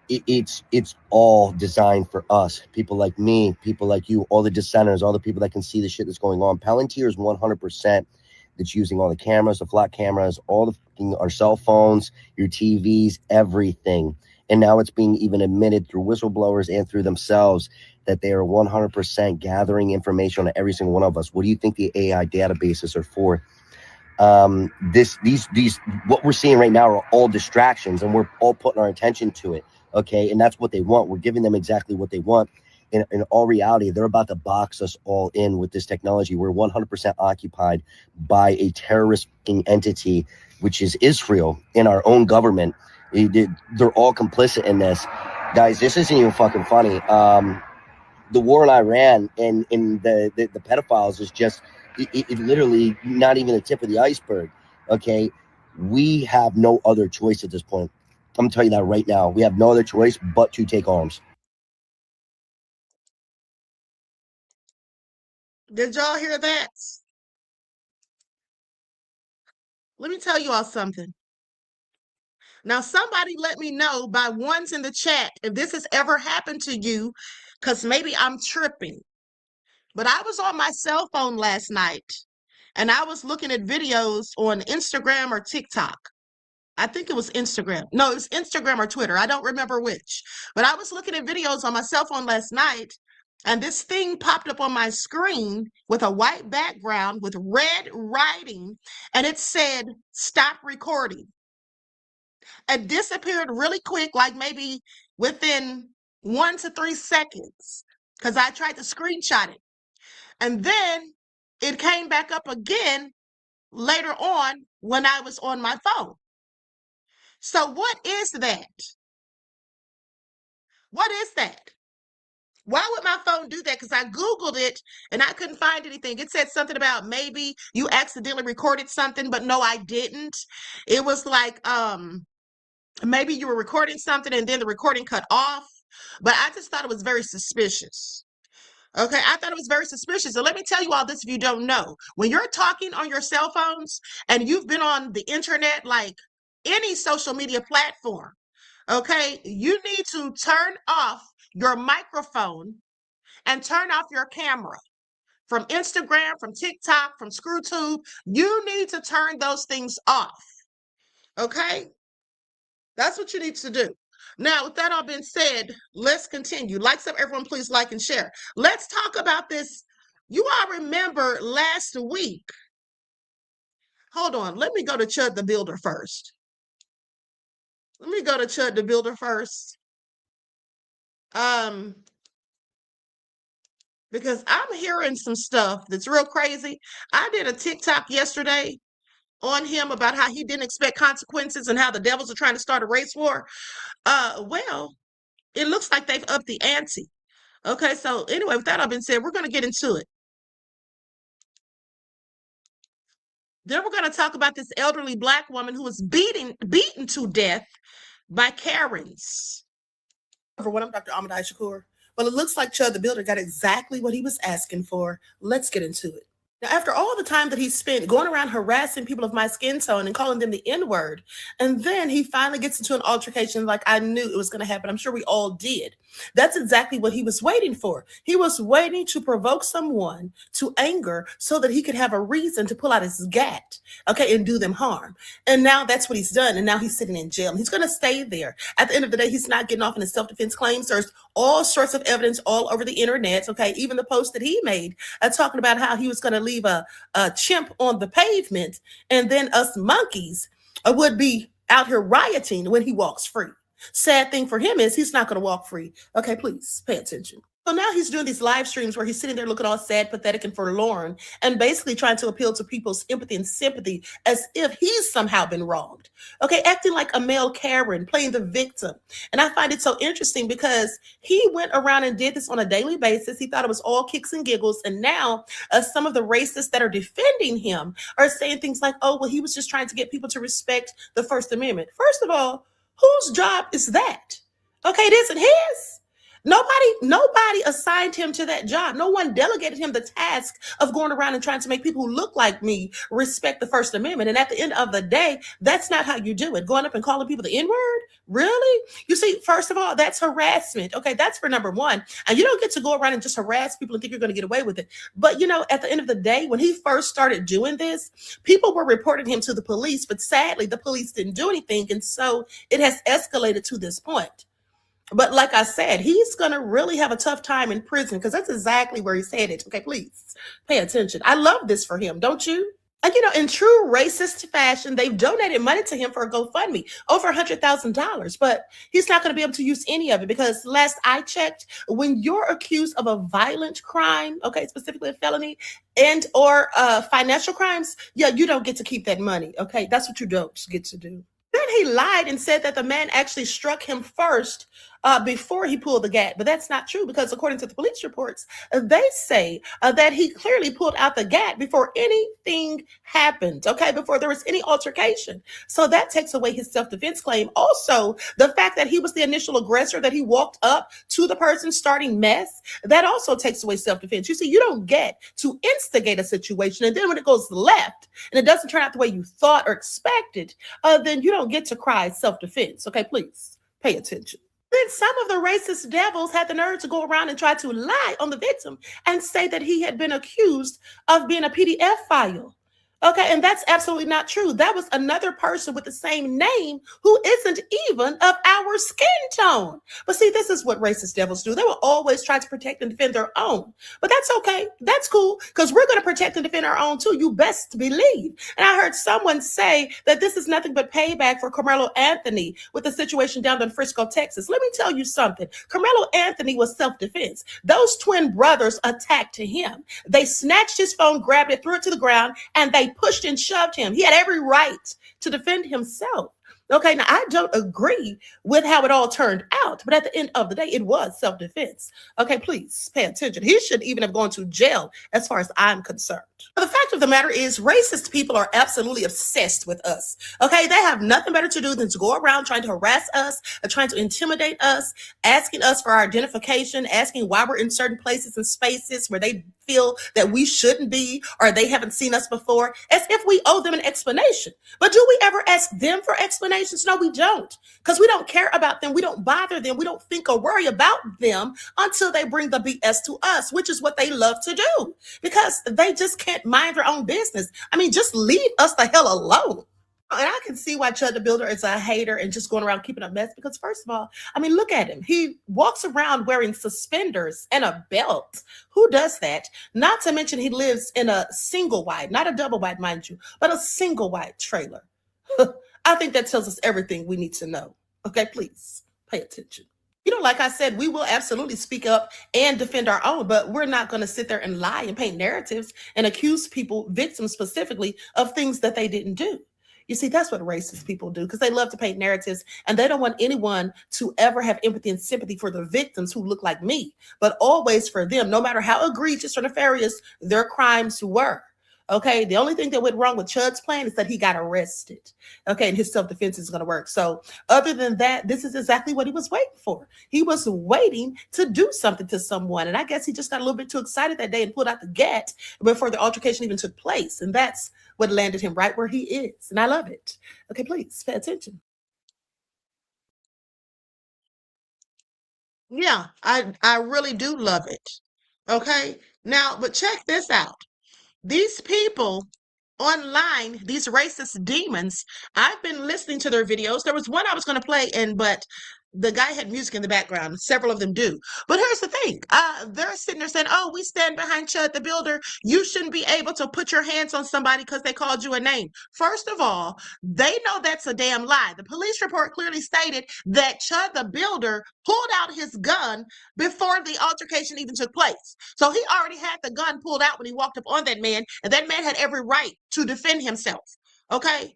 it's all designed for us, people like me, people like you, all the dissenters, all the people that can see the shit that's going on. Palantir is 100% that's using all the cameras, the flat cameras, all our cell phones, your TVs, everything. And now it's being even admitted through whistleblowers and through themselves that they are 100% gathering information on every single one of us. What do you think the AI databases are for? These what we're seeing right now are all distractions, and we're all putting our attention to it. Okay, and that's what they want. We're giving them exactly what they want. In all reality, they're about to box us all in with this technology. We're 100% occupied by a terrorist entity, which is Israel, in our own government. They're all complicit in this. Guys, this isn't even fucking funny. The war in Iran and the pedophiles is just, it literally not even the tip of the iceberg. Okay, we have no other choice at this point. I'm gonna tell you that right now. We have no other choice but to take arms. Did y'all hear that? Let me tell you all something. Now, somebody let me know by ones in the chat if this has ever happened to you, because maybe I'm tripping. But I was on my cell phone last night, and I was looking at videos on Instagram or TikTok. I think it was Instagram. No, it was Instagram or Twitter. I don't remember which. But I was looking at videos on my cell phone last night, and this thing popped up on my screen with a white background with red writing, and it said, "Stop recording." It disappeared really quick, like maybe within 1 to 3 seconds, because I tried to screenshot it. And then it came back up again later on when I was on my phone. So what is that? What is that? Why would my phone do that? Because I Googled it and I couldn't find anything. It said something about maybe you accidentally recorded something, but no, I didn't. It was like, maybe you were recording something and then the recording cut off. But I just thought it was very suspicious. Okay, I thought it was very suspicious. So let me tell you all this if you don't know. When you're talking on your cell phones and you've been on the internet, like any social media platform, okay, you need to turn off your microphone and turn off your camera. From Instagram, from TikTok, from ScrewTube, you need to turn those things off. Okay? That's what you need to do. Now, with that all being said, let's continue. Likes up, everyone, please like and share. Let's talk about this. You all remember last week. Hold on. Let me go to Chud the Builder first. Because I'm hearing some stuff that's real crazy. I did a TikTok yesterday on him about how he didn't expect consequences and how the devils are trying to start a race war. Well, it looks like they've upped the ante. Okay, so anyway, with that all been said, we're going to get into it. Then we're going to talk about this elderly Black woman who was beaten to death by Karens. Everyone, I'm Dr. FA&FO. Well, it looks like Chud the Builder got exactly what he was asking for. Let's get into it. Now, after all the time that he spent going around harassing people of my skin tone and calling them the N-word, and then he finally gets into an altercation like I knew it was going to happen. I'm sure we all did. That's exactly what he was waiting for. He was waiting to provoke someone to anger so that he could have a reason to pull out his gat, okay, and do them harm. And now that's what he's done. And now he's sitting in jail. And he's going to stay there. At the end of the day, he's not getting off in his self-defense claims. There's all sorts of evidence all over the internet, okay, even the post that he made talking about how he was going to leave a chimp on the pavement, and then us monkeys would be out here rioting when he walks free. Sad thing for him is he's not going to walk free. Okay, please pay attention. So now he's doing these live streams where he's sitting there looking all sad, pathetic, and forlorn, and basically trying to appeal to people's empathy and sympathy as if he's somehow been wronged. Okay, acting like a male Karen, playing the victim. And I find it so interesting because he went around and did this on a daily basis. He thought it was all kicks and giggles. And now some of the racists that are defending him are saying things like, oh, well, he was just trying to get people to respect the First Amendment. First of all, whose job is that? Okay, it isn't his. Nobody assigned him to that job. No one delegated him the task of going around and trying to make people who look like me respect the First Amendment. And at the end of the day, that's not how you do it. Going up and calling people the N-word? Really? You see, first of all, that's harassment. Okay, that's for number one. And you don't get to go around and just harass people and think you're going to get away with it. But, you know, at the end of the day, when he first started doing this, people were reporting him to the police. But sadly, the police didn't do anything. And so it has escalated to this point. But like I said, he's going to really have a tough time in prison because that's exactly where he's headed. Okay, please pay attention. I love this for him, don't you? And, you know, in true racist fashion, they've donated money to him for a GoFundMe, over $100,000. But he's not going to be able to use any of it because last I checked, when you're accused of a violent crime, okay, specifically a felony and or financial crimes, yeah, you don't get to keep that money. Okay, that's what you don't get to do. Then he lied and said that the man actually struck him first before he pulled the gat. But that's not true because according to the police reports, they say that he clearly pulled out the gat before anything happened, okay, before there was any altercation. So that takes away his self-defense claim. Also, the fact that he was the initial aggressor, that he walked up to the person starting mess, that also takes away self-defense. You see, you don't get to instigate a situation. And then when it goes left and it doesn't turn out the way you thought or expected, then you don't get to cry self-defense. Okay, please pay attention. Then some of the racist devils had the nerve to go around and try to lie on the victim and say that he had been accused of being a PDF file. Okay, and that's absolutely not true. That was another person with the same name who isn't even of our skin tone. But see, this is what racist devils do. They will always try to protect and defend their own. But that's okay. That's cool, because we're going to protect and defend our own too. You best believe. And I heard someone say that this is nothing but payback for Carmelo Anthony with the situation down in Frisco, Texas. Let me tell you something. Carmelo Anthony was self-defense. Those twin brothers attacked him. They snatched his phone, grabbed it, threw it to the ground, and they pushed and shoved him. He had every right to defend himself. Okay, now I don't agree with how it all turned out, but at the end of the day, it was self-defense. Okay, please pay attention. He shouldn't even have gone to jail as far as I'm concerned. The fact of the matter is racist people are absolutely obsessed with us. Okay, they have nothing better to do than to go around trying to harass us, trying to intimidate us, asking us for our identification, asking why we're in certain places and spaces where they feel that we shouldn't be or they haven't seen us before, as if we owe them an explanation. But do we ever ask them for explanations? No, we don't, because we don't care about them. We don't bother them. We don't think or worry about them until they bring the BS to us, which is what they love to do, because they just can't mind their own business. I mean, just leave us the hell alone. And I can see why Chud the Builder is a hater and just going around keeping a mess, because first of all, I mean, look at him. He walks around wearing suspenders and a belt. Who does that? Not to mention he lives in a single wide, not a double wide, mind you, but a single wide trailer. I think that tells us everything we need to know. Okay, please pay attention. You know, like I said, we will absolutely speak up and defend our own, but we're not going to sit there and lie and paint narratives and accuse people, victims specifically, of things that they didn't do. You see, that's what racist people do, because they love to paint narratives and they don't want anyone to ever have empathy and sympathy for the victims who look like me, but always for them, no matter how egregious or nefarious their crimes were. Okay, the only thing that went wrong with Chud's plan is that he got arrested. Okay, and his self-defense is going to work. So other than that, this is exactly what he was waiting for. He was waiting to do something to someone. And I guess he just got a little bit too excited that day and pulled out the gat before the altercation even took place. And that's what landed him right where he is. And I love it. Okay, please pay attention. Yeah, I really do love it. Okay, now, but check this out. These people online, these racist demons, I've been listening to their videos. There was one I was going to play in, but The guy had music in the background. Several of them do. But here's the thing. They're sitting there saying, oh, we stand behind Chud the Builder. You shouldn't be able to put your hands on somebody because they called you a name. First of all, they know that's a damn lie. The police report clearly stated that Chud the Builder pulled out his gun before the altercation even took place. So he already had the gun pulled out when he walked up on that man, and that man had every right to defend himself. Okay?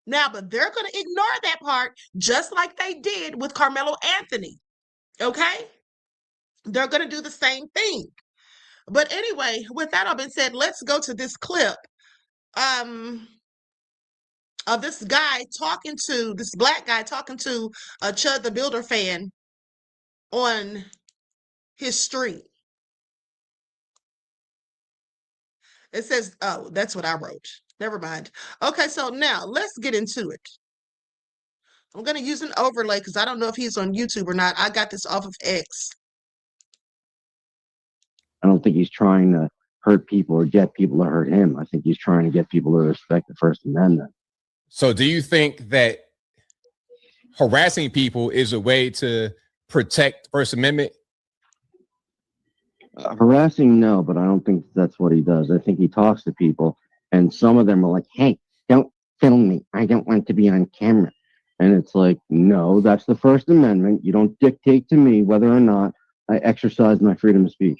Now, but they're going to ignore that part just like they did with Carmelo Anthony. Okay? They're going to do the same thing. But anyway, with that all being said, let's go to this clip of this guy talking to, this black guy talking to a Chud the Builder fan on his street. It says, oh, that's what I wrote. Never mind. Okay, so now let's get into it. I'm going to use an overlay because I don't know if he's on YouTube or not. I got this off of X. I don't think he's trying to hurt people or get people to hurt him. I think he's trying to get people to respect the First Amendment. So do you think that harassing people is a way to protect the First Amendment? Harassing, no, but I don't think that's what he does. I think he talks to people, and some of them are like, hey, don't film me. I don't want to be on camera. And it's like, no, that's the First Amendment. You don't dictate to me whether or not I exercise my freedom of speech.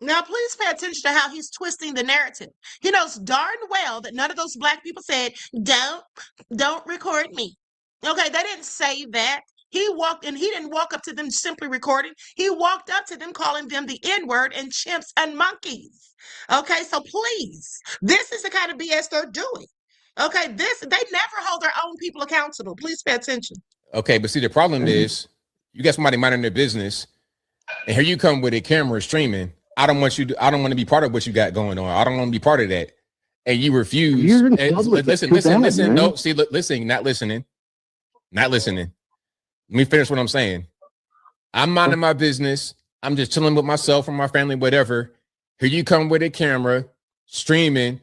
Now, please pay attention to how he's twisting the narrative. He knows darn well that none of those black people said, don't record me. Okay, they didn't say that. He didn't walk up to them simply recording. He walked up to them calling them the N-word and chimps and monkeys. Okay, so please, this is the kind of BS they're doing. Okay, they never hold their own people accountable. Please pay attention. Okay, but see, the problem is you got somebody minding their business, and here you come with a camera streaming. I don't want to be part of what you got going on. I don't want to be part of that. And you refuse. Listen. No, see, listen, not listening. Let me finish what I'm saying. I'm minding my business. I'm just chilling with myself and my family, whatever. Here you come with a camera, streaming,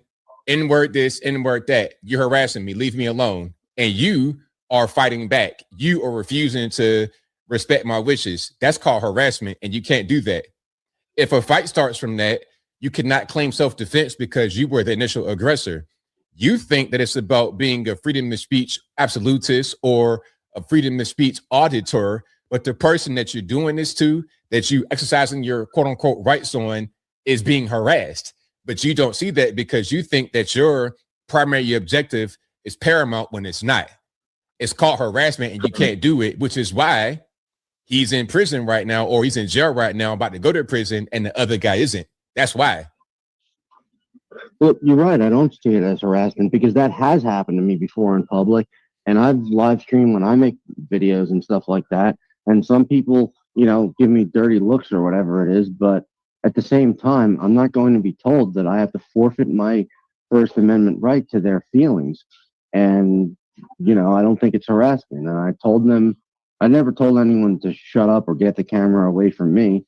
N-word this, N-word that. You're harassing me. Leave me alone. And you are fighting back. You are refusing to respect my wishes. That's called harassment, and you can't do that. If a fight starts from that, you cannot claim self-defense because you were the initial aggressor. You think that it's about being a freedom of speech absolutist or a freedom of speech auditor, but the person that you're doing this to, that you exercising your quote unquote rights on, is being harassed. But you don't see that because you think that your primary objective is paramount when it's not. It's called harassment and you can't do it, which is why he's in prison right now, or he's in jail right now, about to go to prison, and the other guy isn't. That's why. Well, you're right. I don't see it as harassment because that has happened to me before in public. And I've live streamed when I make videos and stuff like that. And some people, give me dirty looks or whatever it is. But at the same time, I'm not going to be told that I have to forfeit my First Amendment right to their feelings. And, I don't think it's harassment. And I never told anyone to shut up or get the camera away from me.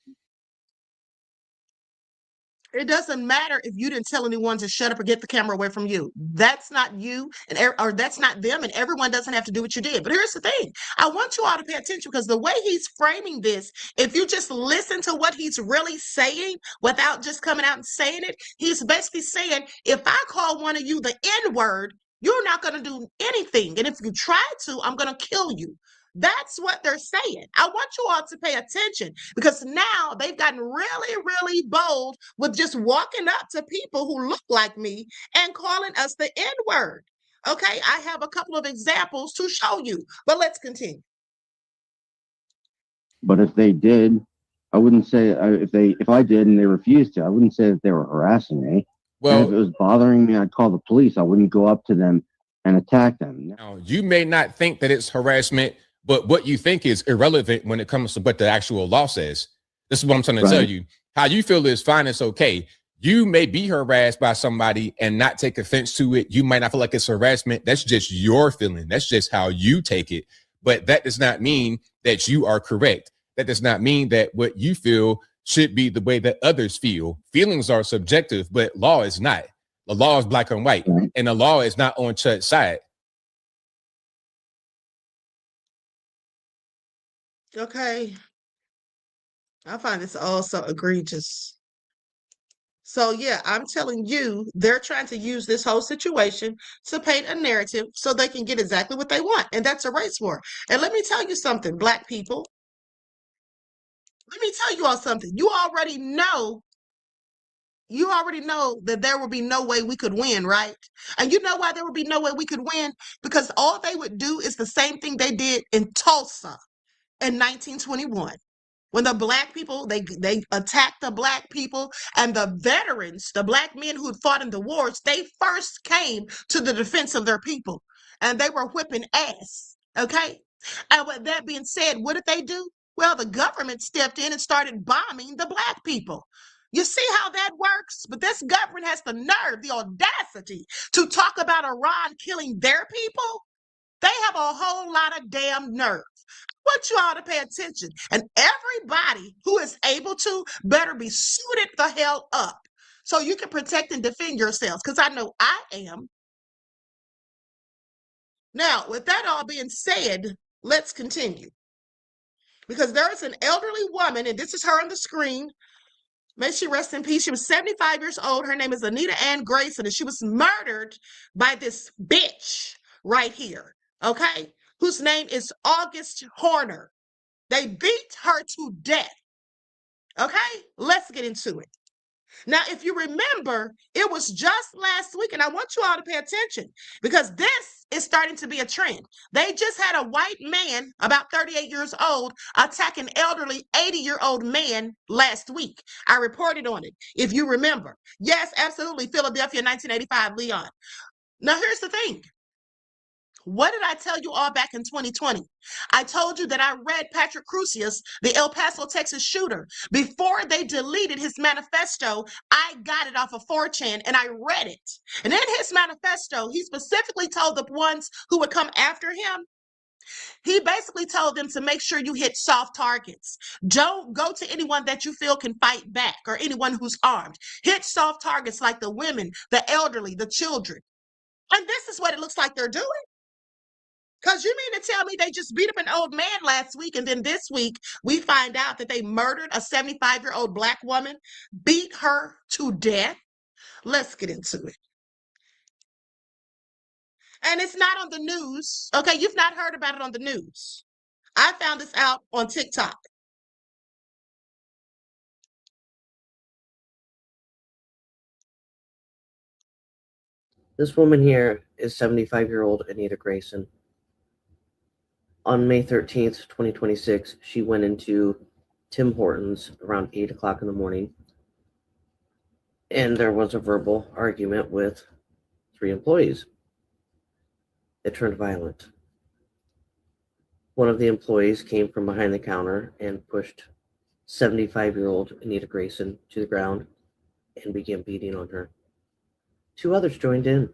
It doesn't matter if you didn't tell anyone to shut up or get the camera away from you. That's not you, or that's not them, and everyone doesn't have to do what you did. But here's the thing. I want you all to pay attention because the way he's framing this, if you just listen to what he's really saying without just coming out and saying it, he's basically saying, if I call one of you the N-word, you're not going to do anything. And if you try to, I'm going to kill you. That's what they're saying. I want you all to pay attention because now they've gotten really, really bold with just walking up to people who look like me and calling us the N-word. Okay, I have a couple of examples to show you, but let's continue. But if they did, I wouldn't say if I did and they refused to, I wouldn't say that they were harassing me. Well, and if it was bothering me, I'd call the police. I wouldn't go up to them and attack them. Now, you may not think that it's harassment, but what you think is irrelevant when it comes to what the actual law says. This is what I'm trying to tell you. How you feel is fine. It's okay. You may be harassed by somebody and not take offense to it. You might not feel like it's harassment. That's just your feeling. That's just how you take it. But that does not mean that you are correct. That does not mean that what you feel should be the way that others feel. Feelings are subjective, but law is not. The law is black and white, and the law is not on Chud's side. Okay. I find this all so egregious. So yeah, I'm telling you, they're trying to use this whole situation to paint a narrative so they can get exactly what they want, and that's a race war. And let me tell you something, Black people. Let me tell you all something. You already know that there will be no way we could win, right? And you know why there would be no way we could win? Because all they would do is the same thing they did in Tulsa in 1921. When the Black people, they attacked the Black people, and the veterans, the Black men who had fought in the wars, they first came to the defense of their people, and they were whipping ass, okay? And with that being said, what did they do? Well, the government stepped in and started bombing the Black people. You see how that works? But this government has the nerve, the audacity to talk about Iran killing their people. They have a whole lot of damn nerve. I want you all to pay attention. And everybody who is able to better be suited the hell up so you can protect and defend yourselves, because I know I am. Now, with that all being said, let's continue. Because there is an elderly woman, and this is her on the screen. May she rest in peace. She was 75 years old. Her name is Anita Ann Grayson, and she was murdered by this bitch right here, okay? Whose name is August Horner. They beat her to death. Okay, let's get into it. Now, if you remember, it was just last week, and I want you all to pay attention because this is starting to be a trend. They just had a white man, about 38 years old, attack an elderly 80-year-old man last week. I reported on it, if you remember. Yes, absolutely, Philadelphia, 1985, Leon. Now, here's the thing. What did I tell you all back in 2020? I told you that I read Patrick Crusius, the El Paso, Texas shooter. Before they deleted his manifesto, I got it off of 4chan and I read it. And in his manifesto, he specifically told the ones who would come after him, he basically told them to make sure you hit soft targets. Don't go to anyone that you feel can fight back or anyone who's armed. Hit soft targets like the women, the elderly, the children. And this is what it looks like they're doing. Because you mean to tell me they just beat up an old man last week, and then this week we find out that they murdered a 75-year-old Black woman, beat her to death? Let's get into it. And it's not on the news. Okay, you've not heard about it on the news. I found this out on TikTok. This woman here is 75-year-old Anita Grayson. On May 13th, 2026, she went into Tim Hortons around 8 o'clock in the morning, and there was a verbal argument with 3 employees. It turned violent. One of the employees came from behind the counter and pushed 75-year-old Anita Grayson to the ground and began beating on her. 2 others joined in.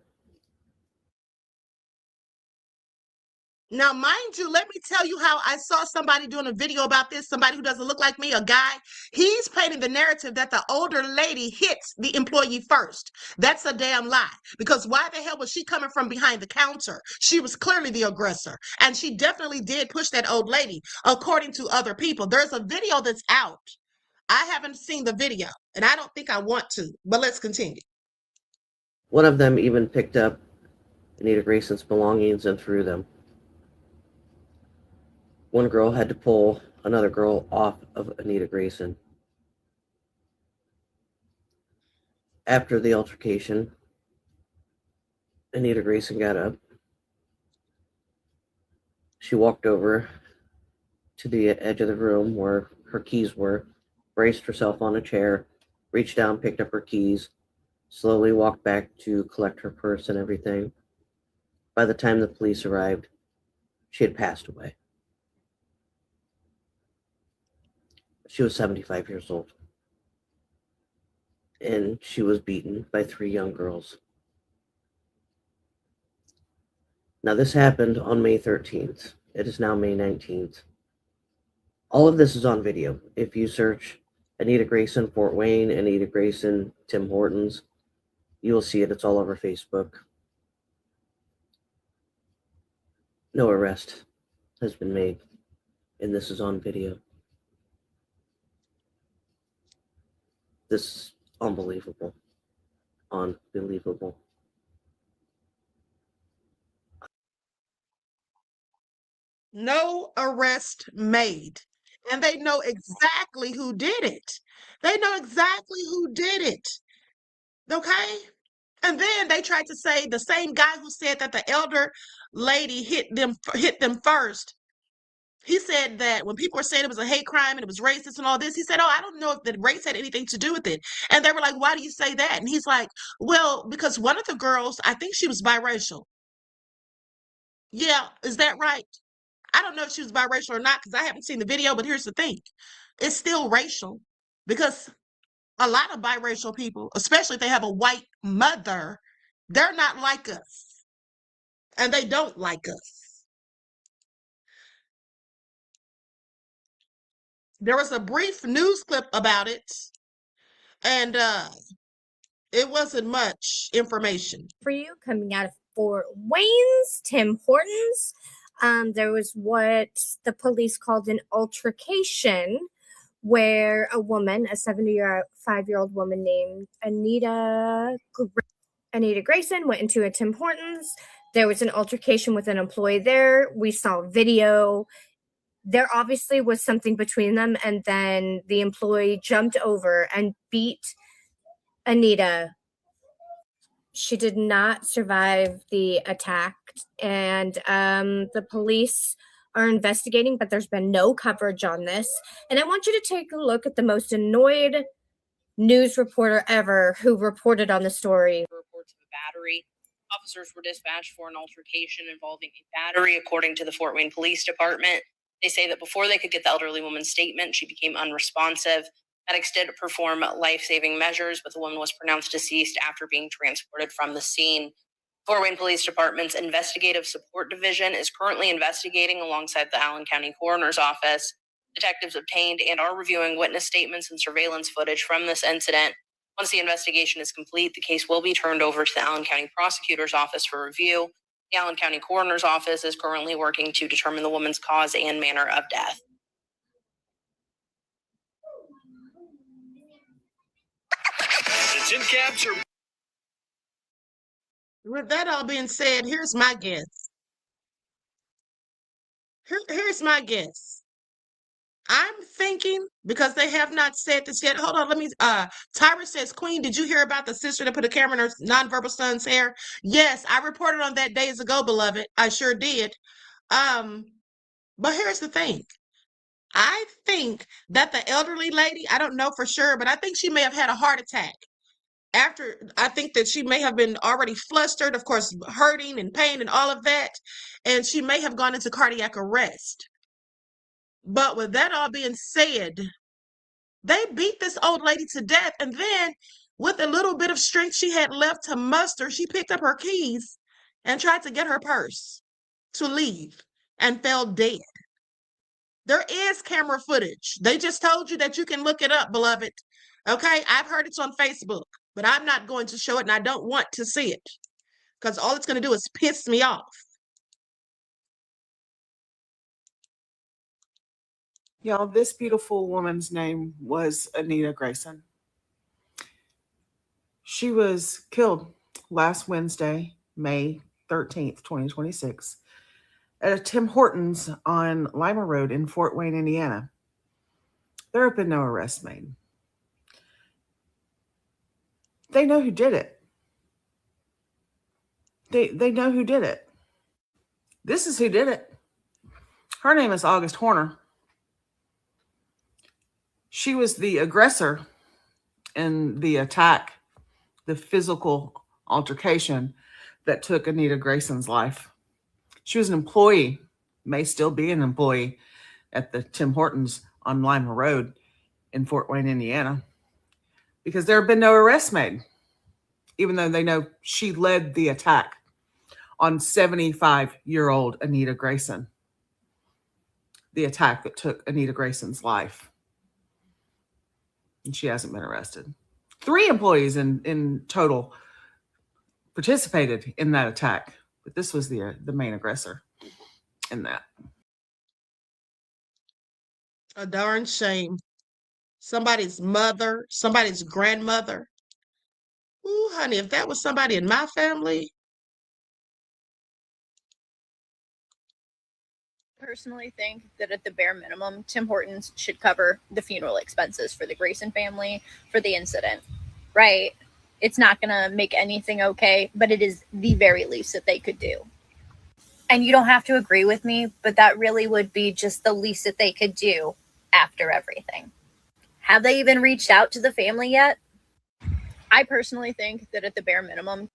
Now, mind you, let me tell you how I saw somebody doing a video about this, somebody who doesn't look like me, a guy. He's painting the narrative that the older lady hits the employee first. That's a damn lie. Because why the hell was she coming from behind the counter? She was clearly the aggressor. And she definitely did push that old lady, according to other people. There's a video that's out. I haven't seen the video, and I don't think I want to, but let's continue. One of them even picked up Anita Grayson's belongings and threw them. One girl had to pull another girl off of Anita Grayson. After the altercation, Anita Grayson got up. She walked over to the edge of the room where her keys were, braced herself on a chair, reached down, picked up her keys, slowly walked back to collect her purse and everything. By the time the police arrived, she had passed away. She was 75 years old. And she was beaten by 3 young girls. Now, this happened on May 13th. It is now May 19th. All of this is on video. If you search Anita Grayson, Fort Wayne, Anita Grayson, Tim Hortons, you will see it. It's all over Facebook. No arrest has been made. And this is on video. This is unbelievable. Unbelievable. No arrest made. And they know exactly who did it. They know exactly who did it. Okay? And then they tried to say the same guy who said that the elder lady hit them first. He said that when people were saying it was a hate crime and it was racist and all this, he said, "Oh, I don't know if the race had anything to do with it." And they were like, "Why do you say that?" And he's like, "Well, because one of the girls, I think she was biracial." Yeah, is that right? I don't know if she was biracial or not because I haven't seen the video, but here's the thing. It's still racial because a lot of biracial people, especially if they have a white mother, they're not like us and they don't like us. There was a brief news clip about it, and it wasn't much information. For you coming out of Fort Wayne's, Tim Hortons, there was what the police called an altercation where a woman, a 75-year-old woman named Anita Grayson, went into a Tim Hortons. There was an altercation with an employee there. We saw video. There obviously was something between them, and then the employee jumped over and beat Anita. She did not survive the attack, and the police are investigating, but there's been no coverage on this. And I want you to take a look at the most annoyed news reporter ever who reported on the story. Reports of a battery. Officers were dispatched for an altercation involving a battery, according to the Fort Wayne Police Department. They say that before they could get the elderly woman's statement, she became unresponsive. Medics did perform life-saving measures, but the woman was pronounced deceased after being transported from the scene. Fort Wayne Police Department's Investigative Support Division is currently investigating alongside the Allen County Coroner's Office. Detectives obtained and are reviewing witness statements and surveillance footage from this incident. Once the investigation is complete, the case will be turned over to the Allen County Prosecutor's Office for review. The Allen County Coroner's Office is currently working to determine the woman's cause and manner of death. With that all being said, here's my guess. Here's my guess. I'm thinking, because they have not said this yet. Hold on, let me Tyra says, "Queen, did you hear about the sister that put a camera in her nonverbal son's hair?" Yes, I reported on that days ago, beloved. I sure did. But here's the thing. I think that the elderly lady, I don't know for sure, but I think she may have had a heart attack. I think that she may have been already flustered, of course, hurting and pain and all of that, and she may have gone into cardiac arrest. But with that all being said, they beat this old lady to death, and then with a little bit of strength she had left to muster, she picked up her keys and tried to get her purse to leave and fell dead. There is camera footage. They just told you that you can look it up, beloved. Okay, I've heard it's on Facebook, but I'm not going to show it, and I don't want to see it because all it's going to do is piss me off. Y'all, this beautiful woman's name was Anita Grayson. She was killed last Wednesday, May 13th, 2026, at a Tim Hortons on Lima Road in Fort Wayne, Indiana. There have been no arrests made. They know who did it. They know who did it. This is who did it. Her name is August Horner. She was the aggressor in the attack, the physical altercation that took Anita Grayson's life. She was an employee, may still be an employee at the Tim Hortons on Lima Road in Fort Wayne, Indiana, because there have been no arrests made, even though they know she led the attack on 75-year-old Anita Grayson, the attack that took Anita Grayson's life. And she hasn't been arrested. 3 employees in total participated in that attack, but this was the main aggressor in that. A darn shame. Somebody's mother, somebody's grandmother. Ooh, honey, if that was somebody in my family. Personally think that at the bare minimum, Tim Hortons should cover the funeral expenses for the Grayson family for the incident, right? It's not going to make anything okay, but it is the very least that they could do. And you don't have to agree with me, but that really would be just the least that they could do after everything. Have they even reached out to the family yet? I personally think that at the bare minimum.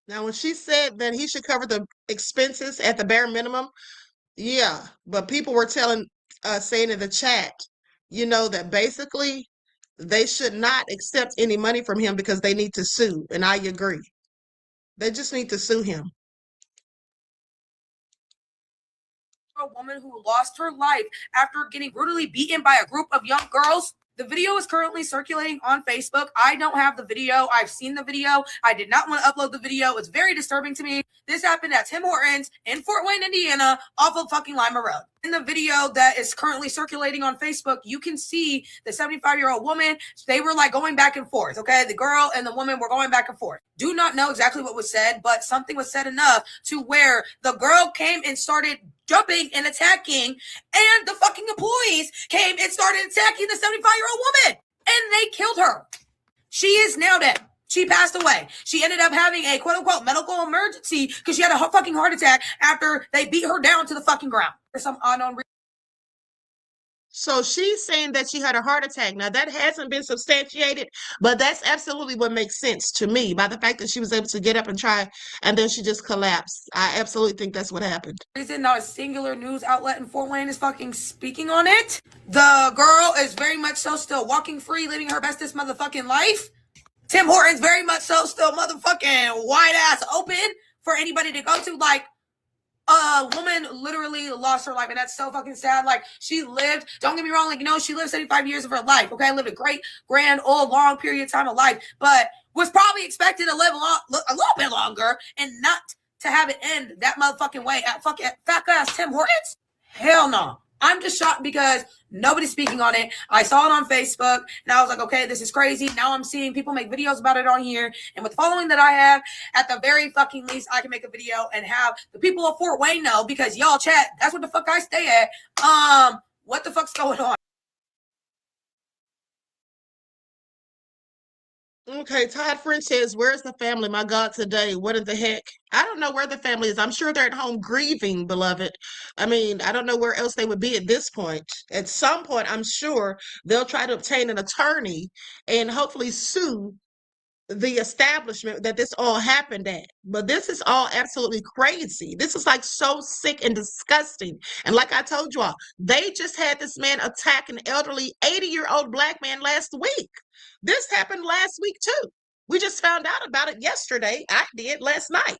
Now, when she said that he should cover the expenses at the bare minimum, yeah, but people were saying in the chat, that basically they should not accept any money from him because they need to sue. And I agree. They just need to sue him. A woman who lost her life after getting brutally beaten by a group of young girls. The video is currently circulating on Facebook. I don't have the video. I've seen the video. I did not want to upload the video. It's very disturbing to me. This happened at Tim Hortons in Fort Wayne, Indiana, off of fucking Lima Road. In the video that is currently circulating on Facebook, you can see the 75-year-old woman. They were like going back and forth, okay? The girl and the woman were going back and forth. Do not know exactly what was said, but something was said enough to where the girl came and started jumping and attacking, and the fucking employees came and started attacking the 75-year-old woman, and they killed her. She is now dead. She passed away. She ended up having a quote-unquote medical emergency because she had a fucking heart attack after they beat her down to the fucking ground. There's some unknown reason. So she's saying that she had a heart attack. Now, that hasn't been substantiated, but that's absolutely what makes sense to me by the fact that she was able to get up and try, and then she just collapsed. I absolutely think that's what happened. Reason not a singular news outlet in Fort Wayne is fucking speaking on it. The girl is very much so still walking free, living her bestest motherfucking life. Tim Hortons very much so still motherfucking wide ass open for anybody to go to. Like, a woman literally lost her life, and that's so fucking sad. Like, she lived, don't get me wrong, like, she lived 75 years of her life, okay? Lived a great, grand, old, long period of time of life, but was probably expected to live a little bit longer and not to have it end that motherfucking way at fucking fat ass Tim Hortons? Hell no. I'm just shocked because nobody's speaking on it. I saw it on Facebook, and I was like, okay, this is crazy. Now I'm seeing people make videos about it on here. And with the following that I have, at the very fucking least, I can make a video and have the people of Fort Wayne know, because y'all chat, that's what the fuck I stay at. What the fuck's going on? Okay, Todd French says, where's the family? My God, today, what in the heck? I don't know where the family is. I'm sure they're at home grieving, beloved. I mean, I don't know where else they would be at this point. At some point, I'm sure they'll try to obtain an attorney and hopefully sue the establishment that this all happened at. But this is all absolutely crazy. This is like so sick and disgusting. And like I told you all, they just had this man attack an elderly 80-year-old black man last week. This happened last week too. We just found out about it yesterday. I did last night.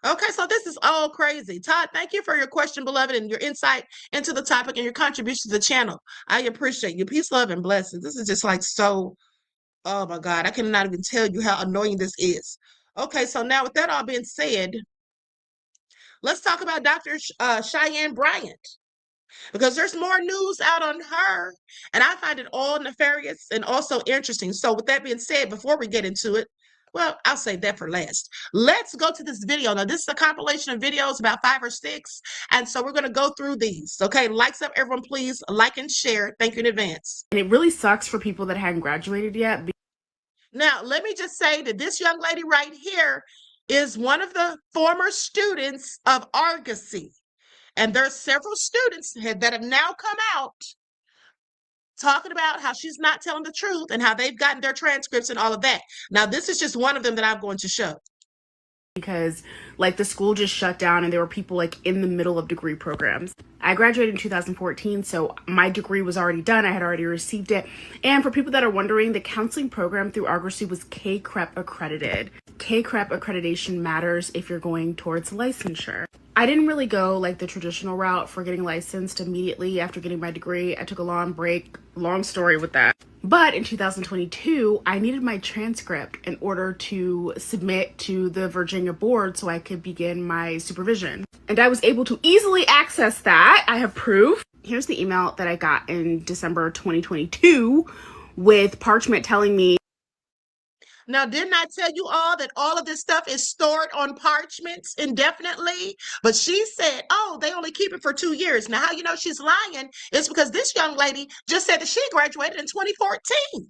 Okay, so this is all crazy. Todd, thank you for your question, beloved, and your insight into the topic and your contribution to the channel. I appreciate you. Peace, love, and blessings. This is just like so, oh my God, I cannot even tell you how annoying this is. Okay, so now with that all being said, let's talk about Dr. Cheyenne Bryant, because there's more news out on her, and I find it all nefarious and also interesting. So with that being said, before we get into it, well, I'll save that for last. Let's go to this video. Now, this is a compilation of videos, about 5 or 6, and so we're going to go through these. Okay, likes up, everyone, please. Like and share. Thank you in advance. And it really sucks for people that hadn't graduated yet. Now, let me just say that this young lady right here is one of the former students of Argosy. And there's several students that have now come out talking about how she's not telling the truth and how they've gotten their transcripts and all of that. Now, this is just one of them that I'm going to show. Because like the school just shut down and there were people like in the middle of degree programs. I graduated in 2014, so my degree was already done. I had already received it. And for people that are wondering, the counseling program through Argosy was K-CREP accredited. K-CREP accreditation matters if you're going towards licensure. I didn't really go like the traditional route for getting licensed immediately after getting my degree. I took a long break, long story with that. But in 2022, I needed my transcript in order to submit to the Virginia board so I could begin my supervision. And I was able to easily access that. I have proof. Here's the email that I got in December 2022 with parchment telling me. Now, didn't I tell you all that all of this stuff is stored on parchments indefinitely? But she said, oh, they only keep it for 2 years. Now, how you know she's lying is because this young lady just said that she graduated in 2014.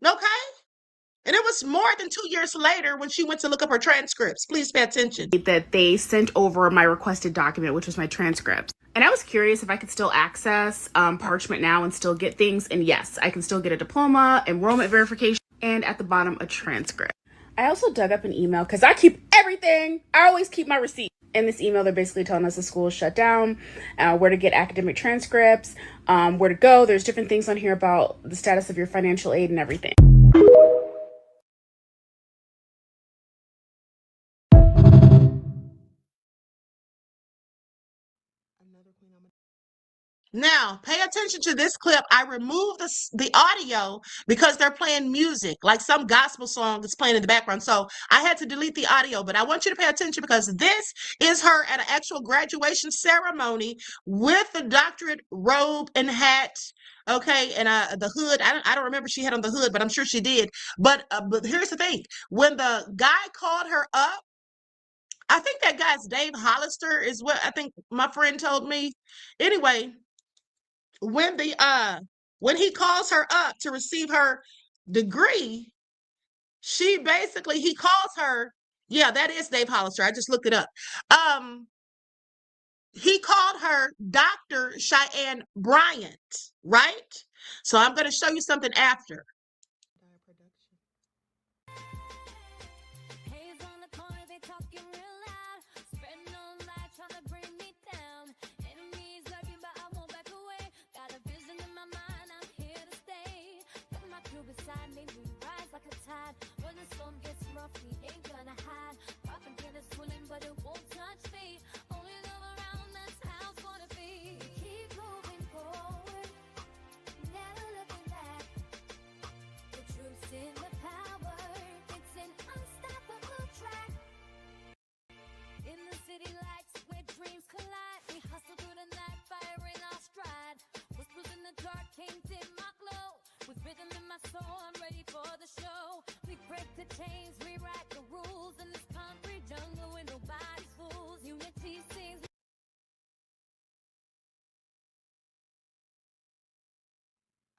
Okay? And it was more than 2 years later when she went to look up her transcripts. Please pay attention. That they sent over my requested document, which was my transcripts. And I was curious if I could still access parchment now and still get things. And yes, I can still get a diploma, enrollment verification, and at the bottom, a transcript. I also dug up an email because I keep everything. I always keep my receipt. In this email, they're basically telling us the school is shut down, where to get academic transcripts, where to go. There's different things on here about the status of your financial aid and everything. Now, pay attention to this clip. I removed the audio because they're playing music, like some gospel song is playing in the background. So I had to delete the audio, but I want you to pay attention because this is her at an actual graduation ceremony with the doctorate robe and hat. Okay, and the hood, I don't remember if she had on the hood, but I'm sure she did. But here's the thing. When the guy called her up, I think that guy's Dave Hollister is what I think my friend told me. Anyway, when he calls her up to receive her degree, he calls her, yeah, that is Dave Hollister. I just looked it up. He called her Dr. Cheyenne Bryant, right? So I'm going to show you something after.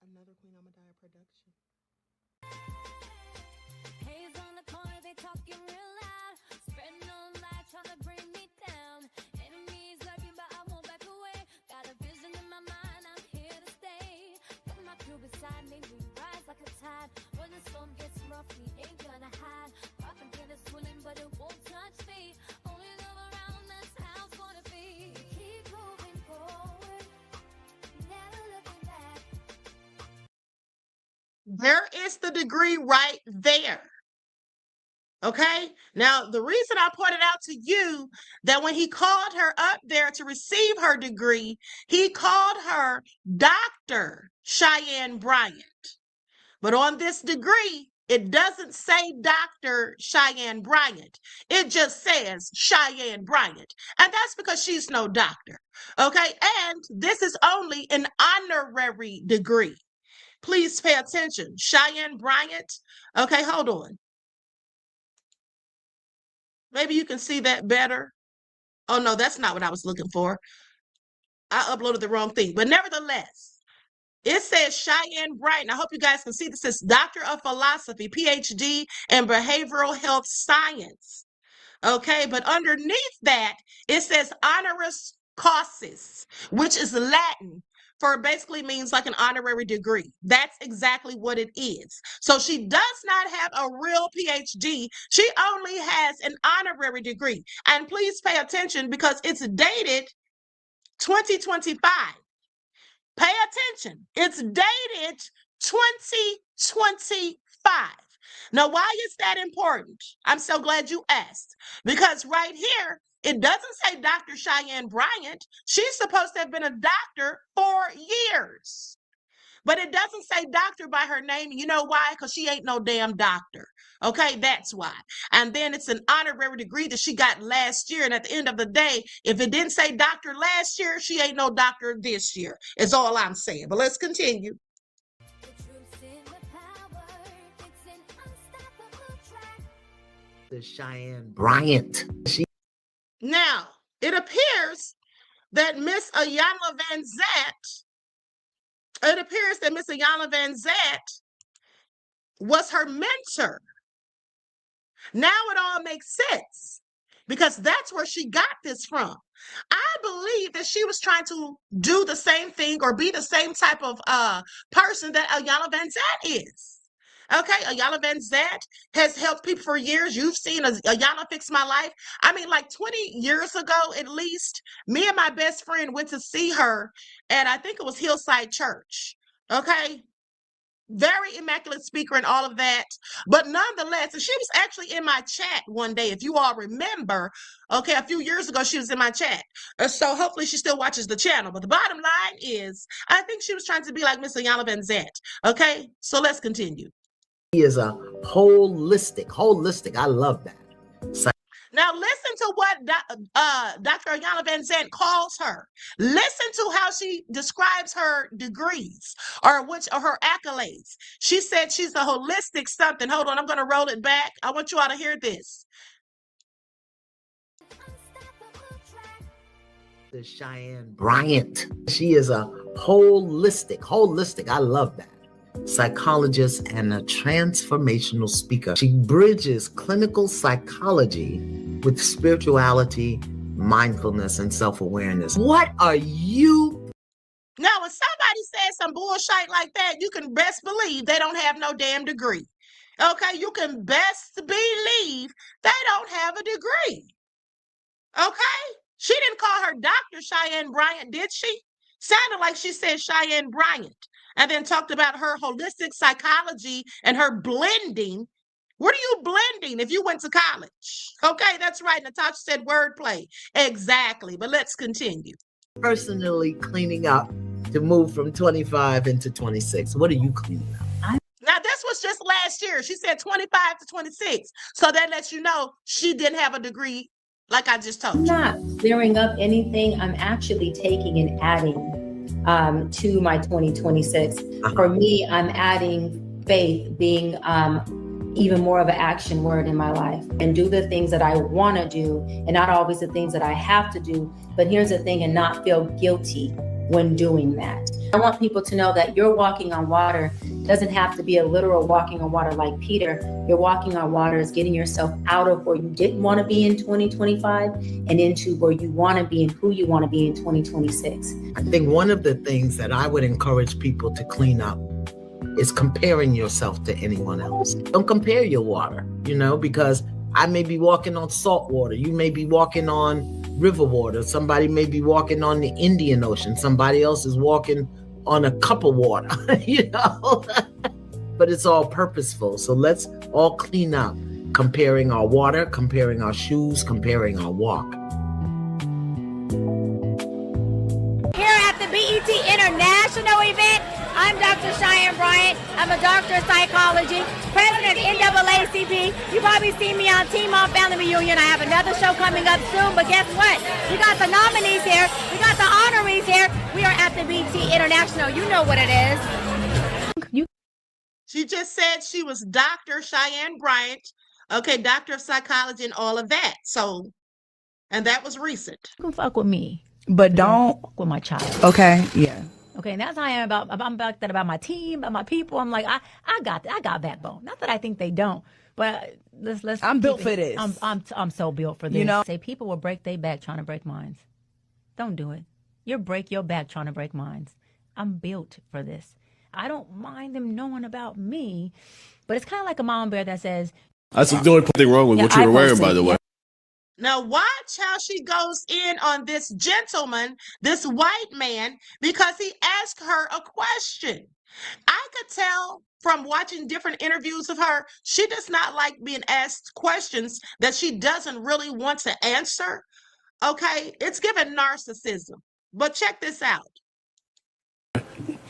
Another Queen Amadaya production. Haze on the corner, they talking real loud, spreading on light, trying to bring me down. Enemies lurking, but I won't back away. Got a vision in my mind, I'm here to stay. Got my crew beside me, we rise like a tide. When the storm gets rough, we ain't gonna hide. Rockin' till it's swilling, but it won't touch me. Only love around, that's how it's gonna be. Keep moving forward, never looking back. There is the degree right there. Okay. Now, the reason I pointed out to you that when he called her up there to receive her degree, he called her Dr. Cheyenne Bryant. But on this degree, it doesn't say Dr. Cheyenne Bryant. It just says Cheyenne Bryant. And that's because she's no doctor. Okay. And this is only an honorary degree. Please pay attention. Cheyenne Bryant. Okay, hold on. Maybe you can see that better. Oh, no, that's not what I was looking for. I uploaded the wrong thing. But nevertheless, it says Cheyenne Bryant. I hope you guys can see this. Is Doctor of Philosophy, PhD in Behavioral Health Science. Okay, but underneath that, it says honoris causa, which is Latin for basically means like an honorary degree. That's exactly what it is. So she does not have a real PhD. She only has an honorary degree. And please pay attention because it's dated 2025. Pay attention. It's dated 2025. Now, why is that important? I'm so glad you asked. Because right here, it doesn't say Dr. Cheyenne Bryant. She's supposed to have been a doctor for years. But it doesn't say doctor by her name. You know why? Because she ain't no damn doctor. Okay, that's why. And then it's an honorary degree that she got last year. And at the end of the day, if it didn't say doctor last year, she ain't no doctor this year, is all I'm saying. But let's continue. The Cheyenne Bryant. Now, it appears that Miss Ayanna Van Zant, was her mentor. Now it all makes sense because that's where she got this from. I believe that she was trying to do the same thing or be the same type of person that Ayanna Van Zant is. Okay, Ayanna Van Zant has helped people for years. You've seen Ayanna Fix My Life. I mean, like 20 years ago, at least, me and my best friend went to see her, and I think it was Hillside Church. Okay, very immaculate speaker and all of that. But nonetheless, and she was actually in my chat one day, if you all remember. Okay, a few years ago, she was in my chat. So hopefully she still watches the channel. But the bottom line is, I think she was trying to be like Miss Ayanna Van Zant. Okay, so let's continue. He is a holistic. I love that. Now listen to what Dr. Ayanna Van Zant calls her. Listen to how she describes her degrees or her accolades. She said she's a holistic something. Hold on, I'm going to roll it back. I want you all to hear this. The Cheyenne Bryant. She is a holistic. I love that. Psychologist and a transformational speaker. She bridges clinical psychology with spirituality, mindfulness, and self-awareness. What are you? Now, if somebody says some bullshit like that, you can best believe they don't have no damn degree. Okay, you can best believe they don't have a degree. Okay, she didn't call her Dr. Cheyenne Bryant, did she? Sounded like she said Cheyenne Bryant. And then talked about her holistic psychology and her blending. What are you blending if you went to college? Okay, that's right. Natasha said wordplay. Exactly. But let's continue. Personally cleaning up to move from 25 into 26. What are you cleaning up? Now, this was just last year. She said 25 to 26. So that lets you know she didn't have a degree like I just told you. I'm not clearing up anything. I'm actually taking and adding to my 2026. For me, I'm adding faith being even more of an action word in my life, and do the things that I want to do and not always the things that I have to do. But here's the thing, and not feel guilty when doing that. I want people to know that you're walking on water doesn't have to be a literal walking on water like Peter. You're walking on water is getting yourself out of where you didn't want to be in 2025 and into where you want to be and who you want to be in 2026. I think one of the things that I would encourage people to clean up is comparing yourself to anyone else. Don't compare your water, because I may be walking on salt water. You may be walking on river water. Somebody may be walking on the Indian Ocean. Somebody else is walking on a cup of water, but it's all purposeful. So let's all clean up, comparing our water, comparing our shoes, comparing our walk. Here at the BET International event, I'm Dr. Cheyenne Bryant. I'm a doctor of psychology, president of NAACP. You probably seen me on Team On Family Reunion. I have another show coming up soon, but guess what? We got the nominees here. We got the honorees here. We are at the BET International. You know what it is. She just said she was Dr. Cheyenne Bryant. Okay, doctor of psychology and all of that. So, and that was recent. You can fuck with me, but don't fuck with my child. Okay, yeah. Okay, and that's how I am about my team, about my people. I'm like, I got backbone. Not that I think they don't, but let's. I'm built for this. I'm so built for this. You know, say people will break their back trying to break minds. Don't do it. You'll break your back trying to break minds. I'm built for this. I don't mind them knowing about me, but it's kind of like a mom bear that says. That's the only thing wrong with what you were wearing, by the way. Now watch how she goes in on this gentleman, this white man, because he asked her a question. I could tell from watching different interviews of her, she does not like being asked questions that she doesn't really want to answer. Okay, it's given narcissism. But check this out.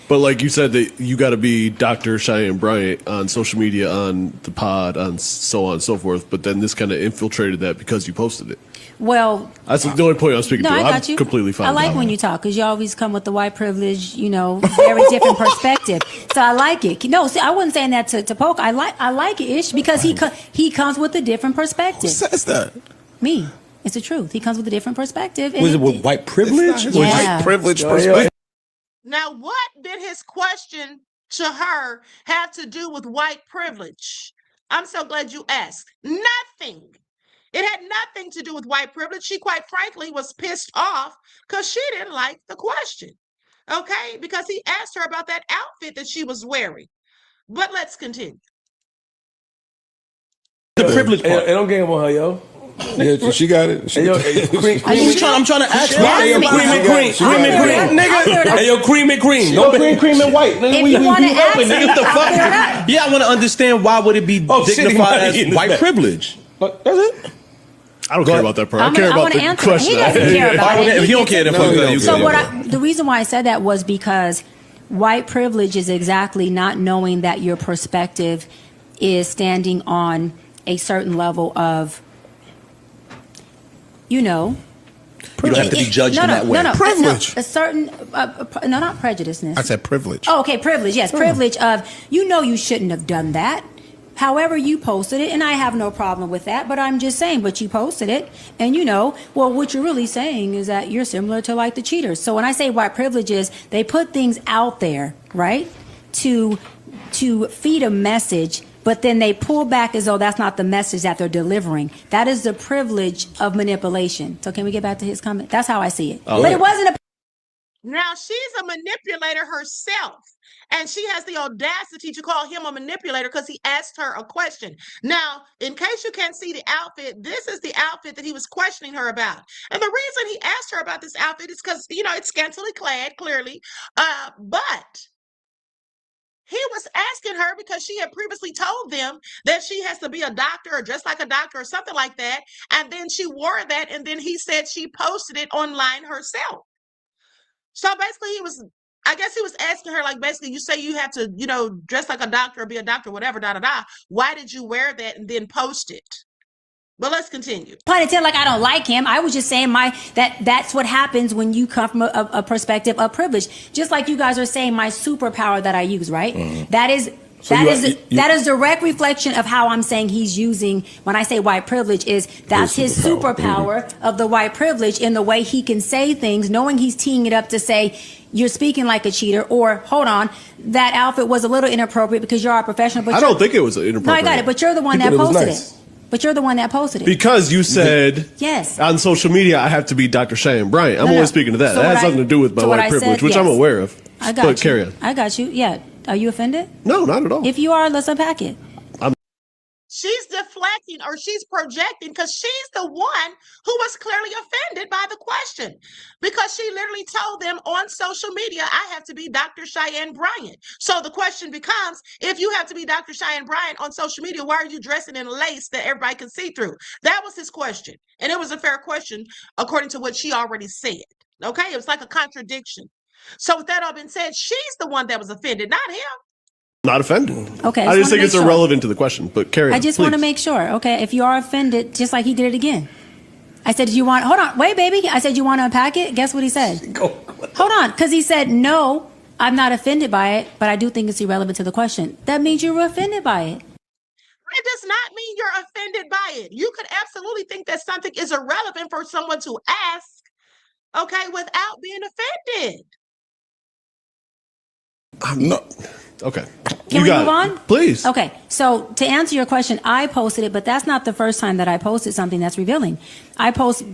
But like you said, that you got to be Dr. Cheyenne Bryant on social media, on the pod, on so on and so forth. But then this kind of infiltrated that because you posted it. Well, that's the only point I was speaking no, to. I got I'm you. completely fine. I like when you talk because you always come with the white privilege, very different perspective. So I like it. No, see, I wasn't saying that to poke. I like it, Ish, because he comes with a different perspective. Who says that? Me. It's the truth. He comes with a different perspective. Was it with white privilege? Yeah. White privilege perspective. Now, what did his question to her have to do with white privilege? I'm so glad you asked. Nothing. It had nothing to do with white privilege. She, quite frankly, was pissed off because she didn't like the question. Okay? Because he asked her about that outfit that she was wearing. But let's continue. The privilege part. Hey, don't game on her, yo. Yeah, she got it. I'm trying to ask you. Hey, yo, cream and cream, nigga. Hey, yo, cream and cream. Don't be cream and white, nigga. If you want to ask nigga, it, the I'll fuck? clear it up. Yeah, I want to understand why would it be dignified as white privilege? That's it. I don't care about that part. I care about wanna the answer. question. He doesn't care about it. If he don't care, then fuck that. So the reason why I said that was because white privilege is exactly not knowing that your perspective is standing on a certain level of, You don't have to be judged in that way. No, Privilege. a certain, no, not prejudiceness. I said privilege. Oh, okay, privilege. Yes, privilege of you shouldn't have done that. However, you posted it, and I have no problem with that. But I'm just saying, but you posted it, and well, what you're really saying is that you're similar to like the cheaters. So when I say white privilege is they put things out there, right, to feed a message. But then they pull back as though that's not the message that they're delivering. That is the privilege of manipulation. So can we get back to his comment? That's how I see it. But it wasn't a. Now, she's a manipulator herself. And she has the audacity to call him a manipulator because he asked her a question. Now, in case you can't see the outfit, this is the outfit that he was questioning her about. And the reason he asked her about this outfit is because, it's scantily clad, clearly. But he was asking her because she had previously told them that she has to be a doctor or dress like a doctor or something like that. And then she wore that. And then he said she posted it online herself. So basically he was asking her, like, basically, you say you have to, dress like a doctor or be a doctor, whatever, Why did you wear that and then post it? But let's continue. Pun intended, like I don't like him. I was just saying that's what happens when you come from a perspective of privilege. Just like you guys are saying my superpower that I use, right? Mm-hmm. That is direct reflection of how I'm saying he's using, when I say white privilege, that's his superpower of the white privilege in the way he can say things, knowing he's teeing it up to say, you're speaking like a cheater, or hold on, that outfit was a little inappropriate because you're a professional. But I don't think it was inappropriate. No, I got it. But you're the one that posted it. But you're the one that posted it. Because you said yes on social media, I have to be Dr. Cheyenne Bryant. I'm only speaking to that. So that has nothing to do with my white privilege, which I'm aware of. I got you. Carry on. I got you. Yeah. Are you offended? No, not at all. If you are, let's unpack it. She's deflecting or she's projecting because she's the one who was clearly offended by the question, because she literally told them on social media, I have to be Dr. Cheyenne Bryant. So the question becomes, if you have to be Dr. Cheyenne Bryant on social media, why are you dressing in lace that everybody can see through? That was his question. And it was a fair question according to what she already said. Okay, it was like a contradiction. So with that all being said, she's the one that was offended, not him. Not offended. Okay. I just think it's irrelevant to the question, but carry on. I just want to make sure. Okay. If you are offended, just like he did it again. I said, hold on, wait, baby. I said, you want to unpack it? Guess what he said? Hold on. Because he said, no, I'm not offended by it, but I do think it's irrelevant to the question. That means you were offended by it. It does not mean you're offended by it. You could absolutely think that something is irrelevant for someone to ask, okay, without being offended. I'm not. Okay. Can we move on? Please. Okay. So to answer your question, I posted it, but that's not the first time that I posted something that's revealing. I post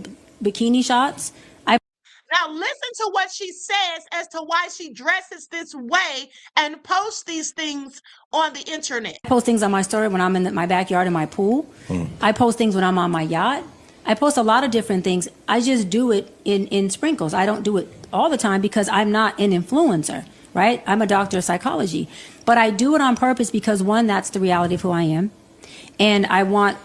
bikini shots. Now listen to what she says as to why she dresses this way and posts these things on the internet. I post things on my story when I'm in my backyard in my pool. I post things when I'm on my yacht. I post a lot of different things. I just do it in sprinkles. I don't do it all the time because I'm not an influencer. Right? I'm a doctor of psychology, but I do it on purpose because one, that's the reality of who I am. And I want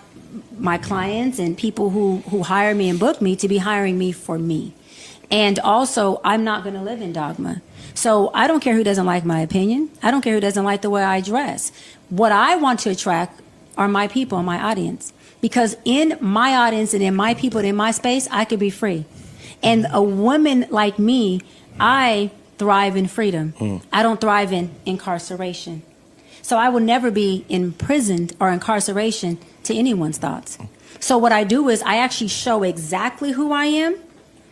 my clients and people who hire me and book me to be hiring me for me. And also, I'm not going to live in dogma. So I don't care who doesn't like my opinion. I don't care who doesn't like the way I dress. What I want to attract are my people and my audience. Because in my audience and in my people and in my space, I could be free. And a woman like me, I thrive in freedom. I don't thrive in incarceration. So I will never be imprisoned or incarceration to anyone's thoughts. So what I do is I actually show exactly who I am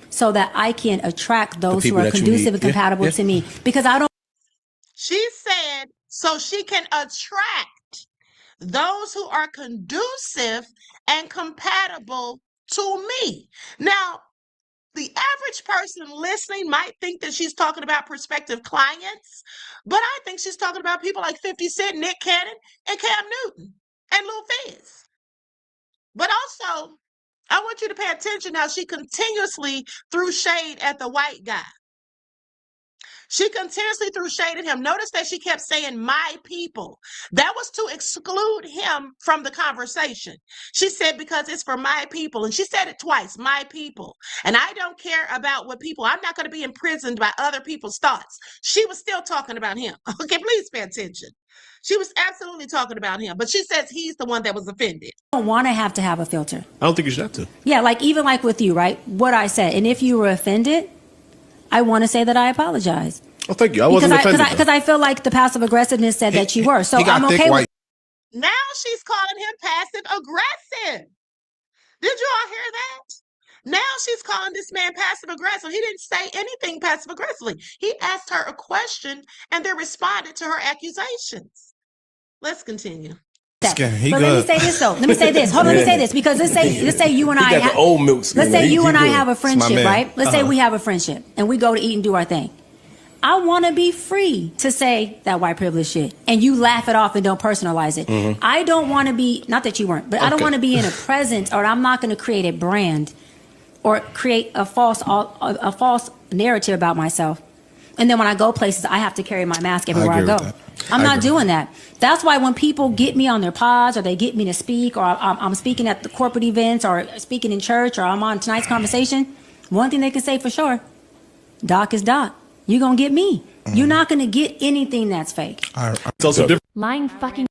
so that I can attract those who are conducive and compatible to me. Because I don't. She said so she can attract those who are conducive and compatible to me. Now, the average person listening might think that she's talking about prospective clients, but I think she's talking about people like 50 Cent, Nick Cannon, and Cam Newton, and Lil Fizz. But also, I want you to pay attention how she continuously threw shade at the white guy. She continuously threw shade at him. Notice that she kept saying, my people. That was to exclude him from the conversation. She said, because it's for my people. And she said it twice, my people. And I don't care about what people, I'm not going to be imprisoned by other people's thoughts. She was still talking about him. Okay, please pay attention. She was absolutely talking about him. But she says he's the one that was offended. I don't want to have a filter. I don't think you should have to. Yeah, like even like with you, right? What I said. And if you were offended, I want to say that I apologize. Oh, thank you. I wasn't offended. Because I feel like the passive aggressiveness said that you were. So I'm okay with. Now she's calling him passive aggressive. Did you all hear that? Now she's calling this man passive aggressive. He didn't say anything passive aggressively. He asked her a question and they responded to her accusations. Let's continue. But let me say this though. Let me say this. Hold on, let me say this because let's say you and I have old milk skin. Let's say you and I have a friendship, right? Let's say we have a friendship and we go to eat and do our thing. I want to be free to say that white privilege shit and you laugh it off and don't personalize it. I don't want to be, not that you weren't, but I don't want to be in a present, or I'm not going to create a brand or create a false narrative about myself. And then when I go places, I have to carry my mask everywhere I go. I'm not doing that. That's why when people get me on their pods or they get me to speak or I'm speaking at the corporate events or speaking in church or I'm on tonight's conversation, one thing they can say for sure, Doc is Doc. You're going to get me. You're not going to get anything that's fake. It's also different. Lying fucking.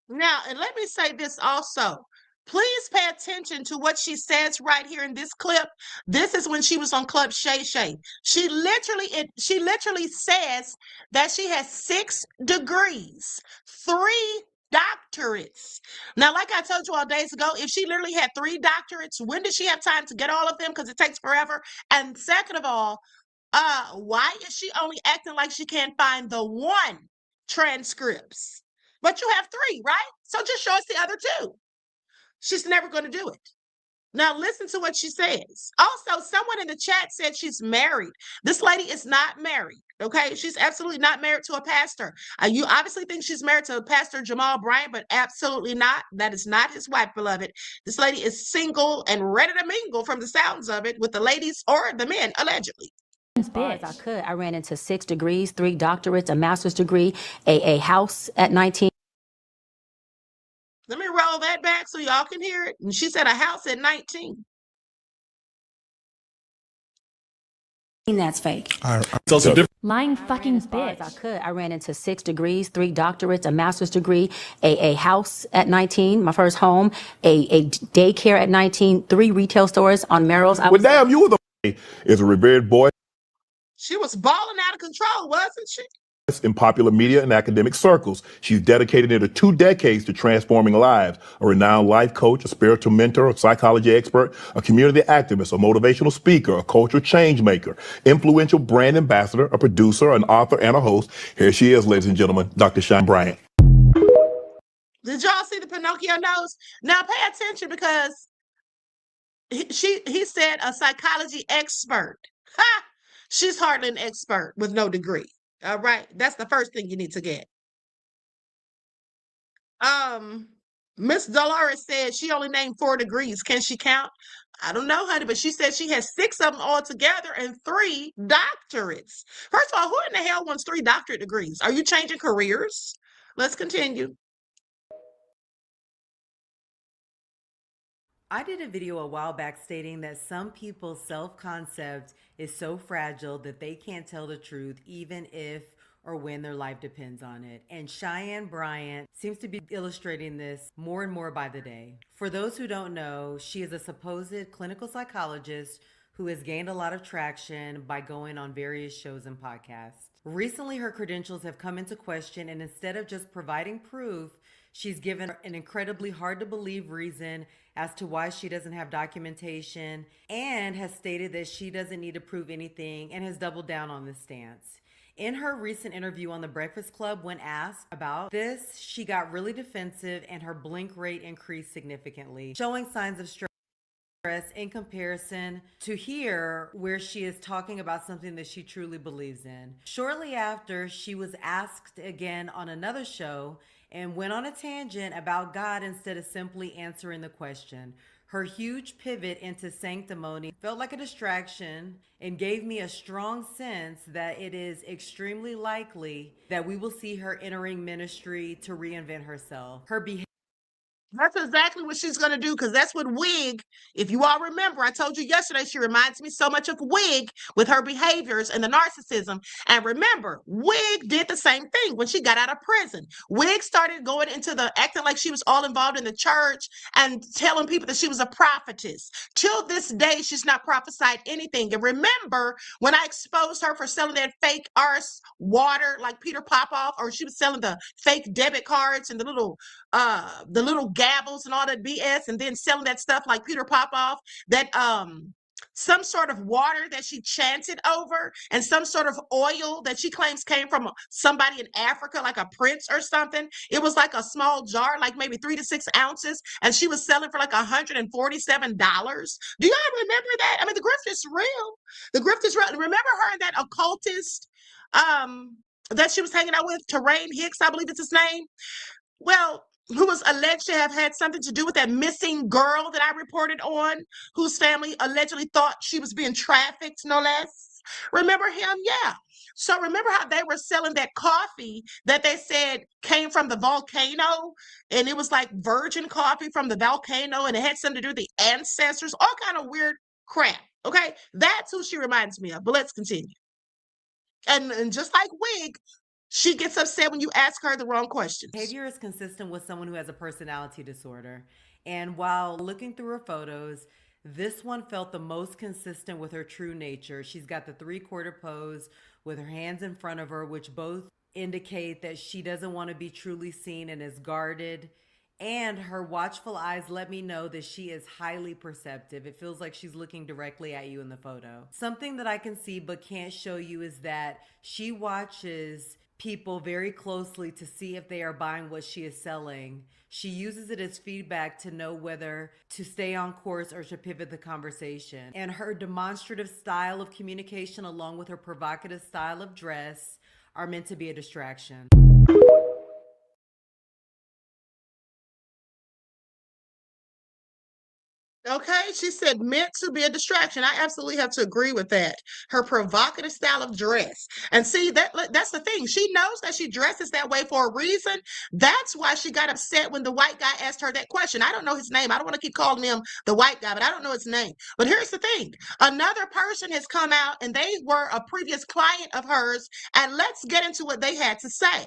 Now, and let me say this also. Please pay attention to what she says right here in this clip. This is when she was on Club Shay Shay. She literally says that she has 6 degrees, 3 doctorates. Now, like I told you all days ago, if she literally had 3 doctorates, when does she have time to get all of them? Because it takes forever. And second of all, why is she only acting like she can't find the 1 transcripts? But you have 3, right? So just show us the other 2. She's never going to do it. Now listen to what she says. Also, someone in the chat said she's married. This lady is not married, okay? She's absolutely not married to a pastor. You obviously think she's married to Pastor Jamal Bryant, but absolutely not. That is not his wife, beloved. This lady is single and ready to mingle from the sounds of it with the ladies or the men, allegedly. As far as I could, I ran into 6 degrees, 3 doctorates, a master's degree, a house at 19. Let me roll that back so y'all can hear it. And she said a house at 19. That's fake. It's also different. Lying fucking As far as I bitch. could, I ran into 6 degrees, 3 doctorates, a master's degree, a house at 19, my first home, a daycare at 19, 3 retail stores on Merrill's. Well, damn, you were the is a revered boy She was balling out of control, wasn't she? in popular media and academic circles. She's dedicated nearly 2 decades to transforming lives. A renowned life coach, a spiritual mentor, a psychology expert, a community activist, a motivational speaker, a cultural change maker, influential brand ambassador, a producer, an author, and a host. Here she is, ladies and gentlemen, Dr. Cheyenne Bryant. Did y'all see the Pinocchio nose? Now pay attention because he said a psychology expert. Ha! She's hardly an expert with no degree. All right. That's the first thing you need to get. Miss Dolores said she only named 4 degrees. Can she count? I don't know, honey, but she said she has 6 of them all together and 3 doctorates. First of all, who in the hell wants 3 doctorate degrees? Are you changing careers? Let's continue. I did a video a while back stating that some people's self-concept is so fragile that they can't tell the truth even if or when their life depends on it. And Cheyenne Bryant seems to be illustrating this more and more by the day. For those who don't know, she is a supposed clinical psychologist who has gained a lot of traction by going on various shows and podcasts. Recently, her credentials have come into question, and instead of just providing proof, she's given an incredibly hard to believe reason as to why she doesn't have documentation, and has stated that she doesn't need to prove anything and has doubled down on this stance. In her recent interview on The Breakfast Club, when asked about this, she got really defensive and her blink rate increased significantly, showing signs of stress in comparison to here where she is talking about something that she truly believes in. Shortly after, she was asked again on another show and went on a tangent about God instead of simply answering the question. Her huge pivot into sanctimony felt like a distraction and gave me a strong sense that it is extremely likely that we will see her entering ministry to reinvent herself. Her behavior. That's exactly what she's going to do, because that's what Wig, if you all remember, I told you yesterday, she reminds me so much of Wig with her behaviors and the narcissism. And remember, Wig did the same thing when she got out of prison. Wig started going into the acting like she was all involved in the church and telling people that she was a prophetess. Till this day, she's not prophesied anything. And remember, when I exposed her for selling that fake arse water like Peter Popoff, or she was selling the fake debit cards and the little gavels and all that BS, and then selling that stuff like Peter Popoff, that some sort of water that she chanted over, and some sort of oil that she claims came from somebody in Africa, like a prince or something. It was like a small jar, like maybe 3 to 6 ounces, and she was selling for like $147. Do y'all remember that? I mean, the grift is real. The grift is real. Remember her and that occultist that she was hanging out with, Terrain Hicks, I believe it's his name? Well, who was alleged to have had something to do with that missing girl that I reported on, whose family allegedly thought she was being trafficked, no less. Remember him? Yeah. So remember how they were selling that coffee that they said came from the volcano, and it was like virgin coffee from the volcano, and it had something to do with the ancestors, all kind of weird crap. Okay, that's who she reminds me of. But let's continue. And just like Wig, she gets upset when you ask her the wrong questions. Behavior is consistent with someone who has a personality disorder. And while looking through her photos, this one felt the most consistent with her true nature. She's got the 3/4 pose with her hands in front of her, which both indicate that she doesn't want to be truly seen and is guarded. And her watchful eyes let me know that she is highly perceptive. It feels like she's looking directly at you in the photo. Something that I can see but can't show you is that she watches people very closely to see if they are buying what she is selling. She uses it as feedback to know whether to stay on course or to pivot the conversation. And her demonstrative style of communication, along with her provocative style of dress, are meant to be a distraction. Okay, she said meant to be a distraction. I absolutely have to agree with that. Her provocative style of dress. And see, that's the thing. She knows that she dresses that way for a reason. That's why she got upset when the white guy asked her that question. I don't know his name. I don't want to keep calling him the white guy, but I don't know his name. But here's the thing. Another person has come out, and they were a previous client of hers, and let's get into what they had to say.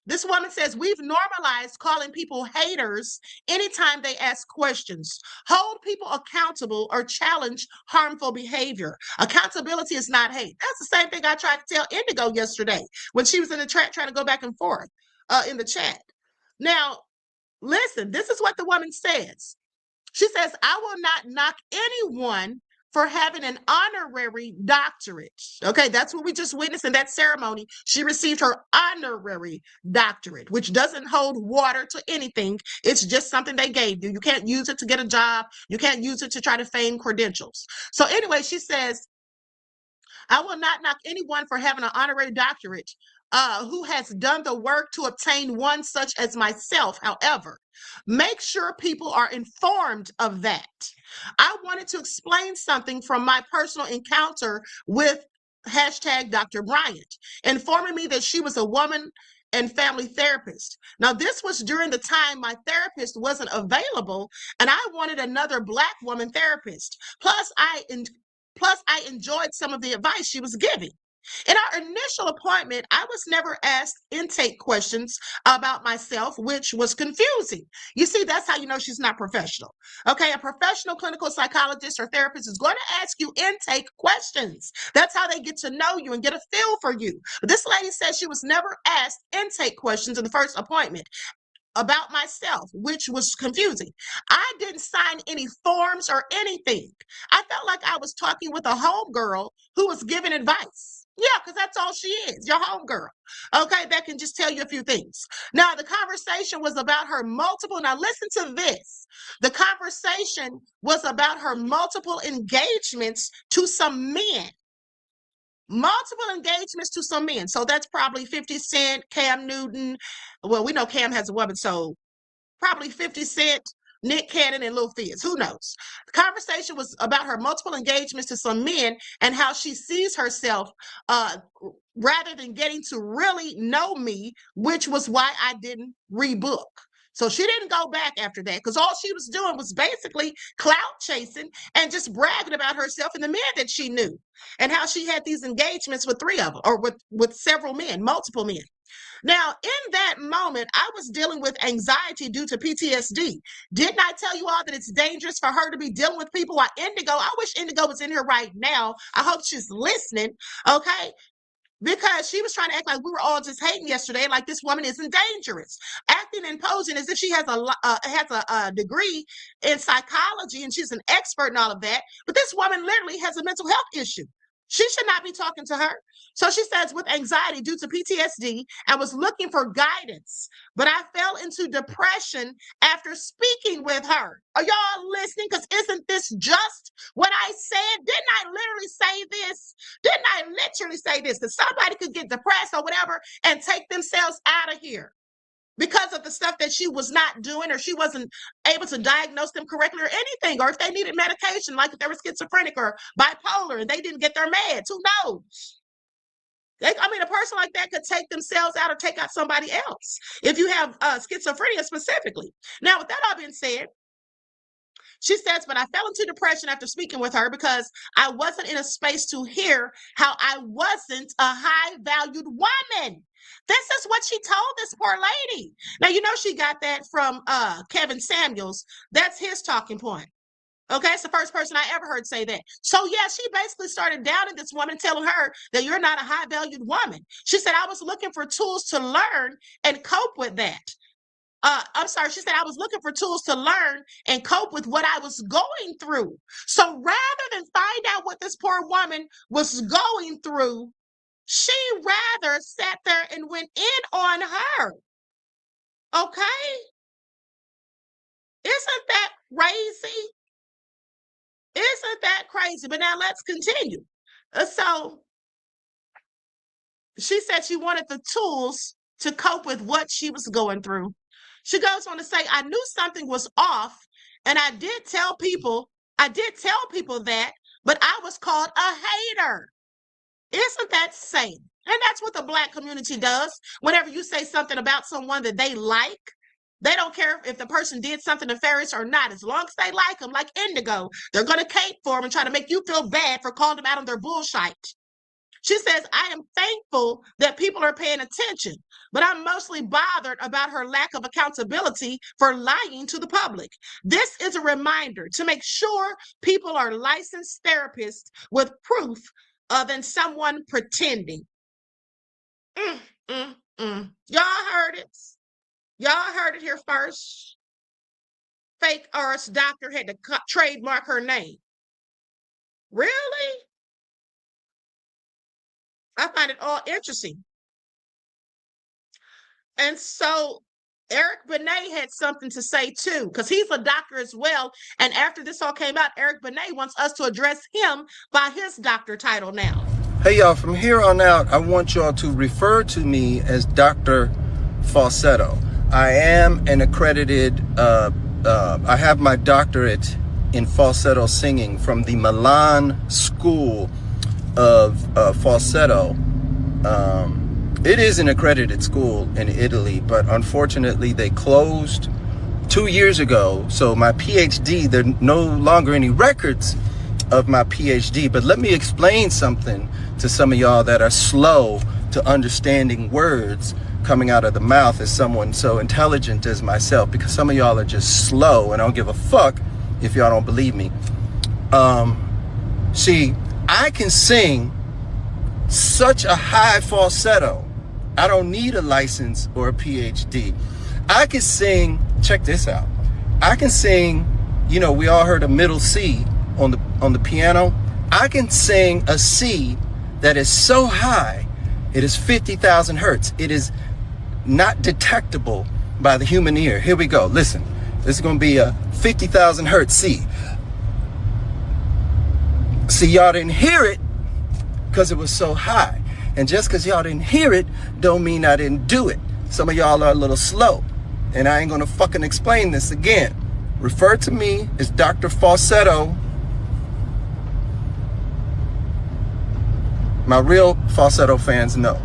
This woman says, we've normalized calling people haters anytime they ask questions. Hold people accountable or challenge harmful behavior. Accountability is not hate. That's the same thing I tried to tell Indigo yesterday when she was in the chat trying to go back and forth in the chat. Now, listen, this is what the woman says. She says, I will not knock anyone for having an honorary doctorate. Okay, that's what we just witnessed in that ceremony. She received her honorary doctorate, which doesn't hold water to anything. It's just something they gave you. You can't use it to get a job. You can't use it to try to feign credentials. So anyway, she says, I will not knock anyone for having an honorary doctorate who has done the work to obtain one such as myself. However, make sure people are informed of that. I wanted to explain something from my personal encounter with #Dr. Bryant, informing me that she was a woman and family therapist. Now, this was during the time my therapist wasn't available, and I wanted another Black woman therapist. Plus, I enjoyed some of the advice she was giving. In our initial appointment, I was never asked intake questions about myself, which was confusing. You see, that's how you know she's not professional. Okay, a professional clinical psychologist or therapist is going to ask you intake questions. That's how they get to know you and get a feel for you. But this lady said she was never asked intake questions in the first appointment about myself, which was confusing. I didn't sign any forms or anything. I felt like I was talking with a homegirl who was giving advice. Yeah, because that's all she is, your homegirl. Okay, that can just tell you a few things. Now, the conversation was about her multiple, now listen to this. The conversation was about her multiple engagements to some men. Multiple engagements to some men. So that's probably 50 Cent, Cam Newton. Well, we know Cam has a woman, so probably 50 Cent, Nick Cannon, and Lil Fizz. Who knows? The conversation was about her multiple engagements to some men and how she sees herself rather than getting to really know me, which was why I didn't rebook. So she didn't go back after that because all she was doing was basically clout chasing and just bragging about herself and the men that she knew and how she had these engagements with 3 of them or with several men, multiple men. Now, in that moment, I was dealing with anxiety due to PTSD. Didn't I tell you all that it's dangerous for her to be dealing with people like Indigo? I wish Indigo was in here right now. I hope she's listening, okay? Because she was trying to act like we were all just hating yesterday, like this woman isn't dangerous, acting and posing as if she has a degree in psychology and she's an expert in all of that. But this woman literally has a mental health issue. She should not be talking to her. So she says with anxiety due to PTSD and was looking for guidance, but I fell into depression after speaking with her. Are y'all listening? Because isn't this just what I said? Didn't I literally say this? Didn't I literally say this? That somebody could get depressed or whatever and take themselves out of here because of the stuff that she was not doing, or she wasn't able to diagnose them correctly or anything, or if they needed medication, like if they were schizophrenic or bipolar and they didn't get their meds, who knows? A person like that could take themselves out or take out somebody else if you have schizophrenia specifically. Now, with that all being said, she says, but I fell into depression after speaking with her because I wasn't in a space to hear how I wasn't a high-valued woman. This is what she told this poor lady. Now, you know she got that from Kevin Samuels. That's his talking point. Okay, it's the first person I ever heard say that. So, yeah, she basically started downing this woman, telling her that you're not a high-valued woman. She said, I was looking for tools to learn and cope with that. She said, I was looking for tools to learn and cope with what I was going through. So rather than find out what this poor woman was going through, she rather sat there and went in on her. Okay? Isn't that crazy? Isn't that crazy? But now let's continue. So she said she wanted the tools to cope with what she was going through. She goes on to say, I knew something was off, and I did tell people that, but I was called a hater. Isn't that same? And that's what the Black community does. Whenever you say something about someone that they like, they don't care if the person did something nefarious or not. As long as they like them, like Indigo, they're going to cape for them and try to make you feel bad for calling them out on their bullshit. She says, I am thankful that people are paying attention, but I'm mostly bothered about her lack of accountability for lying to the public. This is a reminder to make sure people are licensed therapists with proof than someone pretending. Y'all heard it. Y'all heard it here first. Fake arts doctor had to trademark her name. Really? I find it all interesting. And so Eric Benet had something to say too, because he's a doctor as well. And after this all came out, Eric Benet wants us to address him by his doctor title now. Hey y'all, from here on out, I want y'all to refer to me as Dr. Falsetto. I am an accredited, I have my doctorate in falsetto singing from the Milan School of Falsetto It is an accredited school in Italy, but unfortunately they closed 2 years ago. So my PhD, there are no longer any records of my PhD. But let me explain something to some of y'all that are slow to understanding words coming out of the mouth as someone so intelligent as myself, because some of y'all are just slow and I don't give a fuck if y'all don't believe me. See, I can sing such a high falsetto. I don't need a license or a PhD. I can sing, check this out. I can sing, you know, we all heard a middle C on the piano. I can sing a C that is so high, it is 50,000 hertz. It is not detectable by the human ear. Here we go, listen. This is gonna be a 50,000 hertz C. See, y'all didn't hear it because it was so high. And just because y'all didn't hear it, don't mean I didn't do it. Some of y'all are a little slow, and I ain't gonna fucking explain this again. Refer to me as Dr. Falsetto. My real falsetto fans know.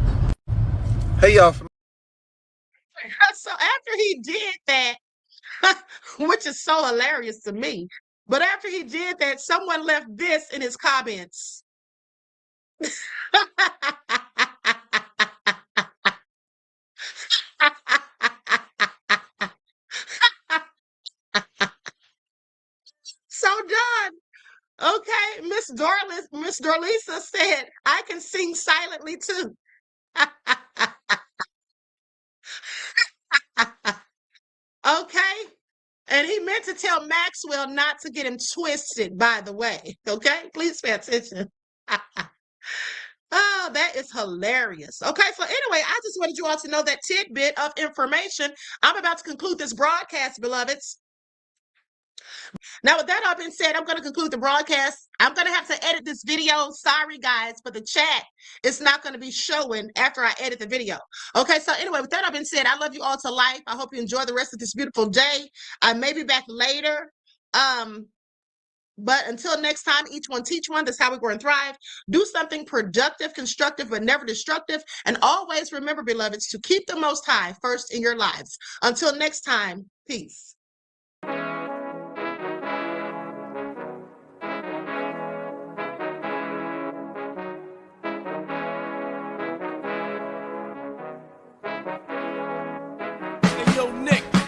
Hey, y'all. So after he did that, which is so hilarious to me, but after he did that, someone left this in his comments. So done. Okay, Miss Dorlisa said, I can sing silently too. Okay. And he meant to tell Maxwell not to get him twisted, by the way. Okay, please pay attention. Oh, that is hilarious. Okay, so anyway, I just wanted you all to know that tidbit of information. I'm about to conclude this broadcast, beloveds. Now, with that all being said, I'm going to conclude the broadcast. I'm going to have to edit this video. Sorry, guys, but the chat is not going to be showing after I edit the video. Okay, so anyway, with that all being said, I love you all to life. I hope you enjoy the rest of this beautiful day. I may be back later. But until next time, each one teach one. That's how we grow and thrive. Do something productive, constructive, but never destructive. And always remember, beloveds, to keep the Most High first in your lives. Until next time, peace.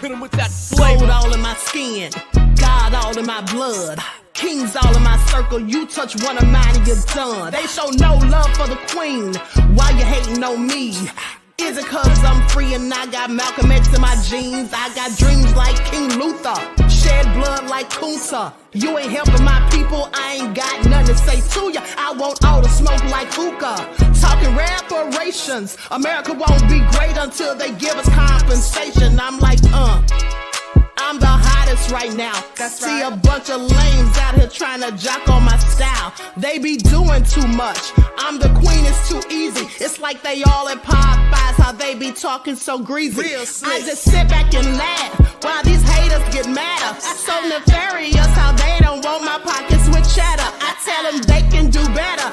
Hit him with that gold all in my skin, God all in my blood, kings all in my circle. You touch one of mine and you're done. They show no love for the queen. Why you hating on me? Is it cause I'm free and I got Malcolm X in my jeans? I got dreams like King Luther, shed blood like Kunsa. You ain't helping my people, I ain't got nothing to say to ya. I want all the smoke like hookah. Talking reparations, America won't be great until they give us compensation. I'm like, I'm the hottest right now. See a bunch of lames out here trying to jock on my style. They be doing too much. I'm the queen, it's too easy. It's like they all at Popeyes, how they be talking so greasy. I just sit back and laugh while these haters get madder. So nefarious how they don't want my pockets with cheddar. I tell them they can do better.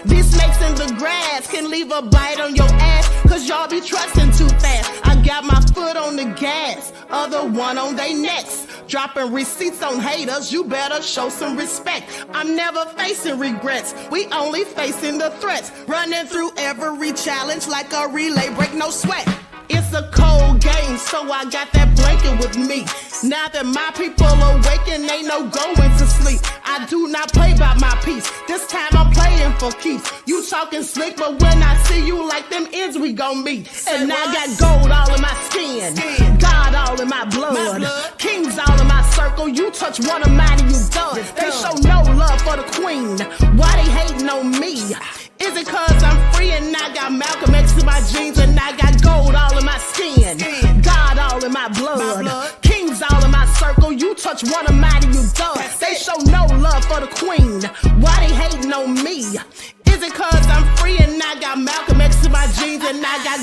These snakes in the grass can leave a bite on your ass, cause y'all be trusting too fast. I got my foot on the gas, other one on they necks. Dropping receipts on haters, you better show some respect. I'm never facing regrets, we only facing the threats. Running through every challenge like a relay, break no sweat. It's a cold game, so I got that blanket with me. Now that my people awaken, ain't no going to sleep. I do not play by my piece, this time I'm playing for keeps. You talking slick, but when I see you like them ends, we gon' meet. And I got gold all in my skin, God all in my blood, kings all in my circle. You touch one of mine and you done. They show no love for the queen. Why they hating on me? Is it cause I'm free and I got Malcolm X in my jeans and I got gold all in my skin, God all in my blood, kings all in my circle. You touch one of mine and you done. They show no love for the queen. Why they hating on me? Is it cause I'm free and I got Malcolm X in my jeans and I got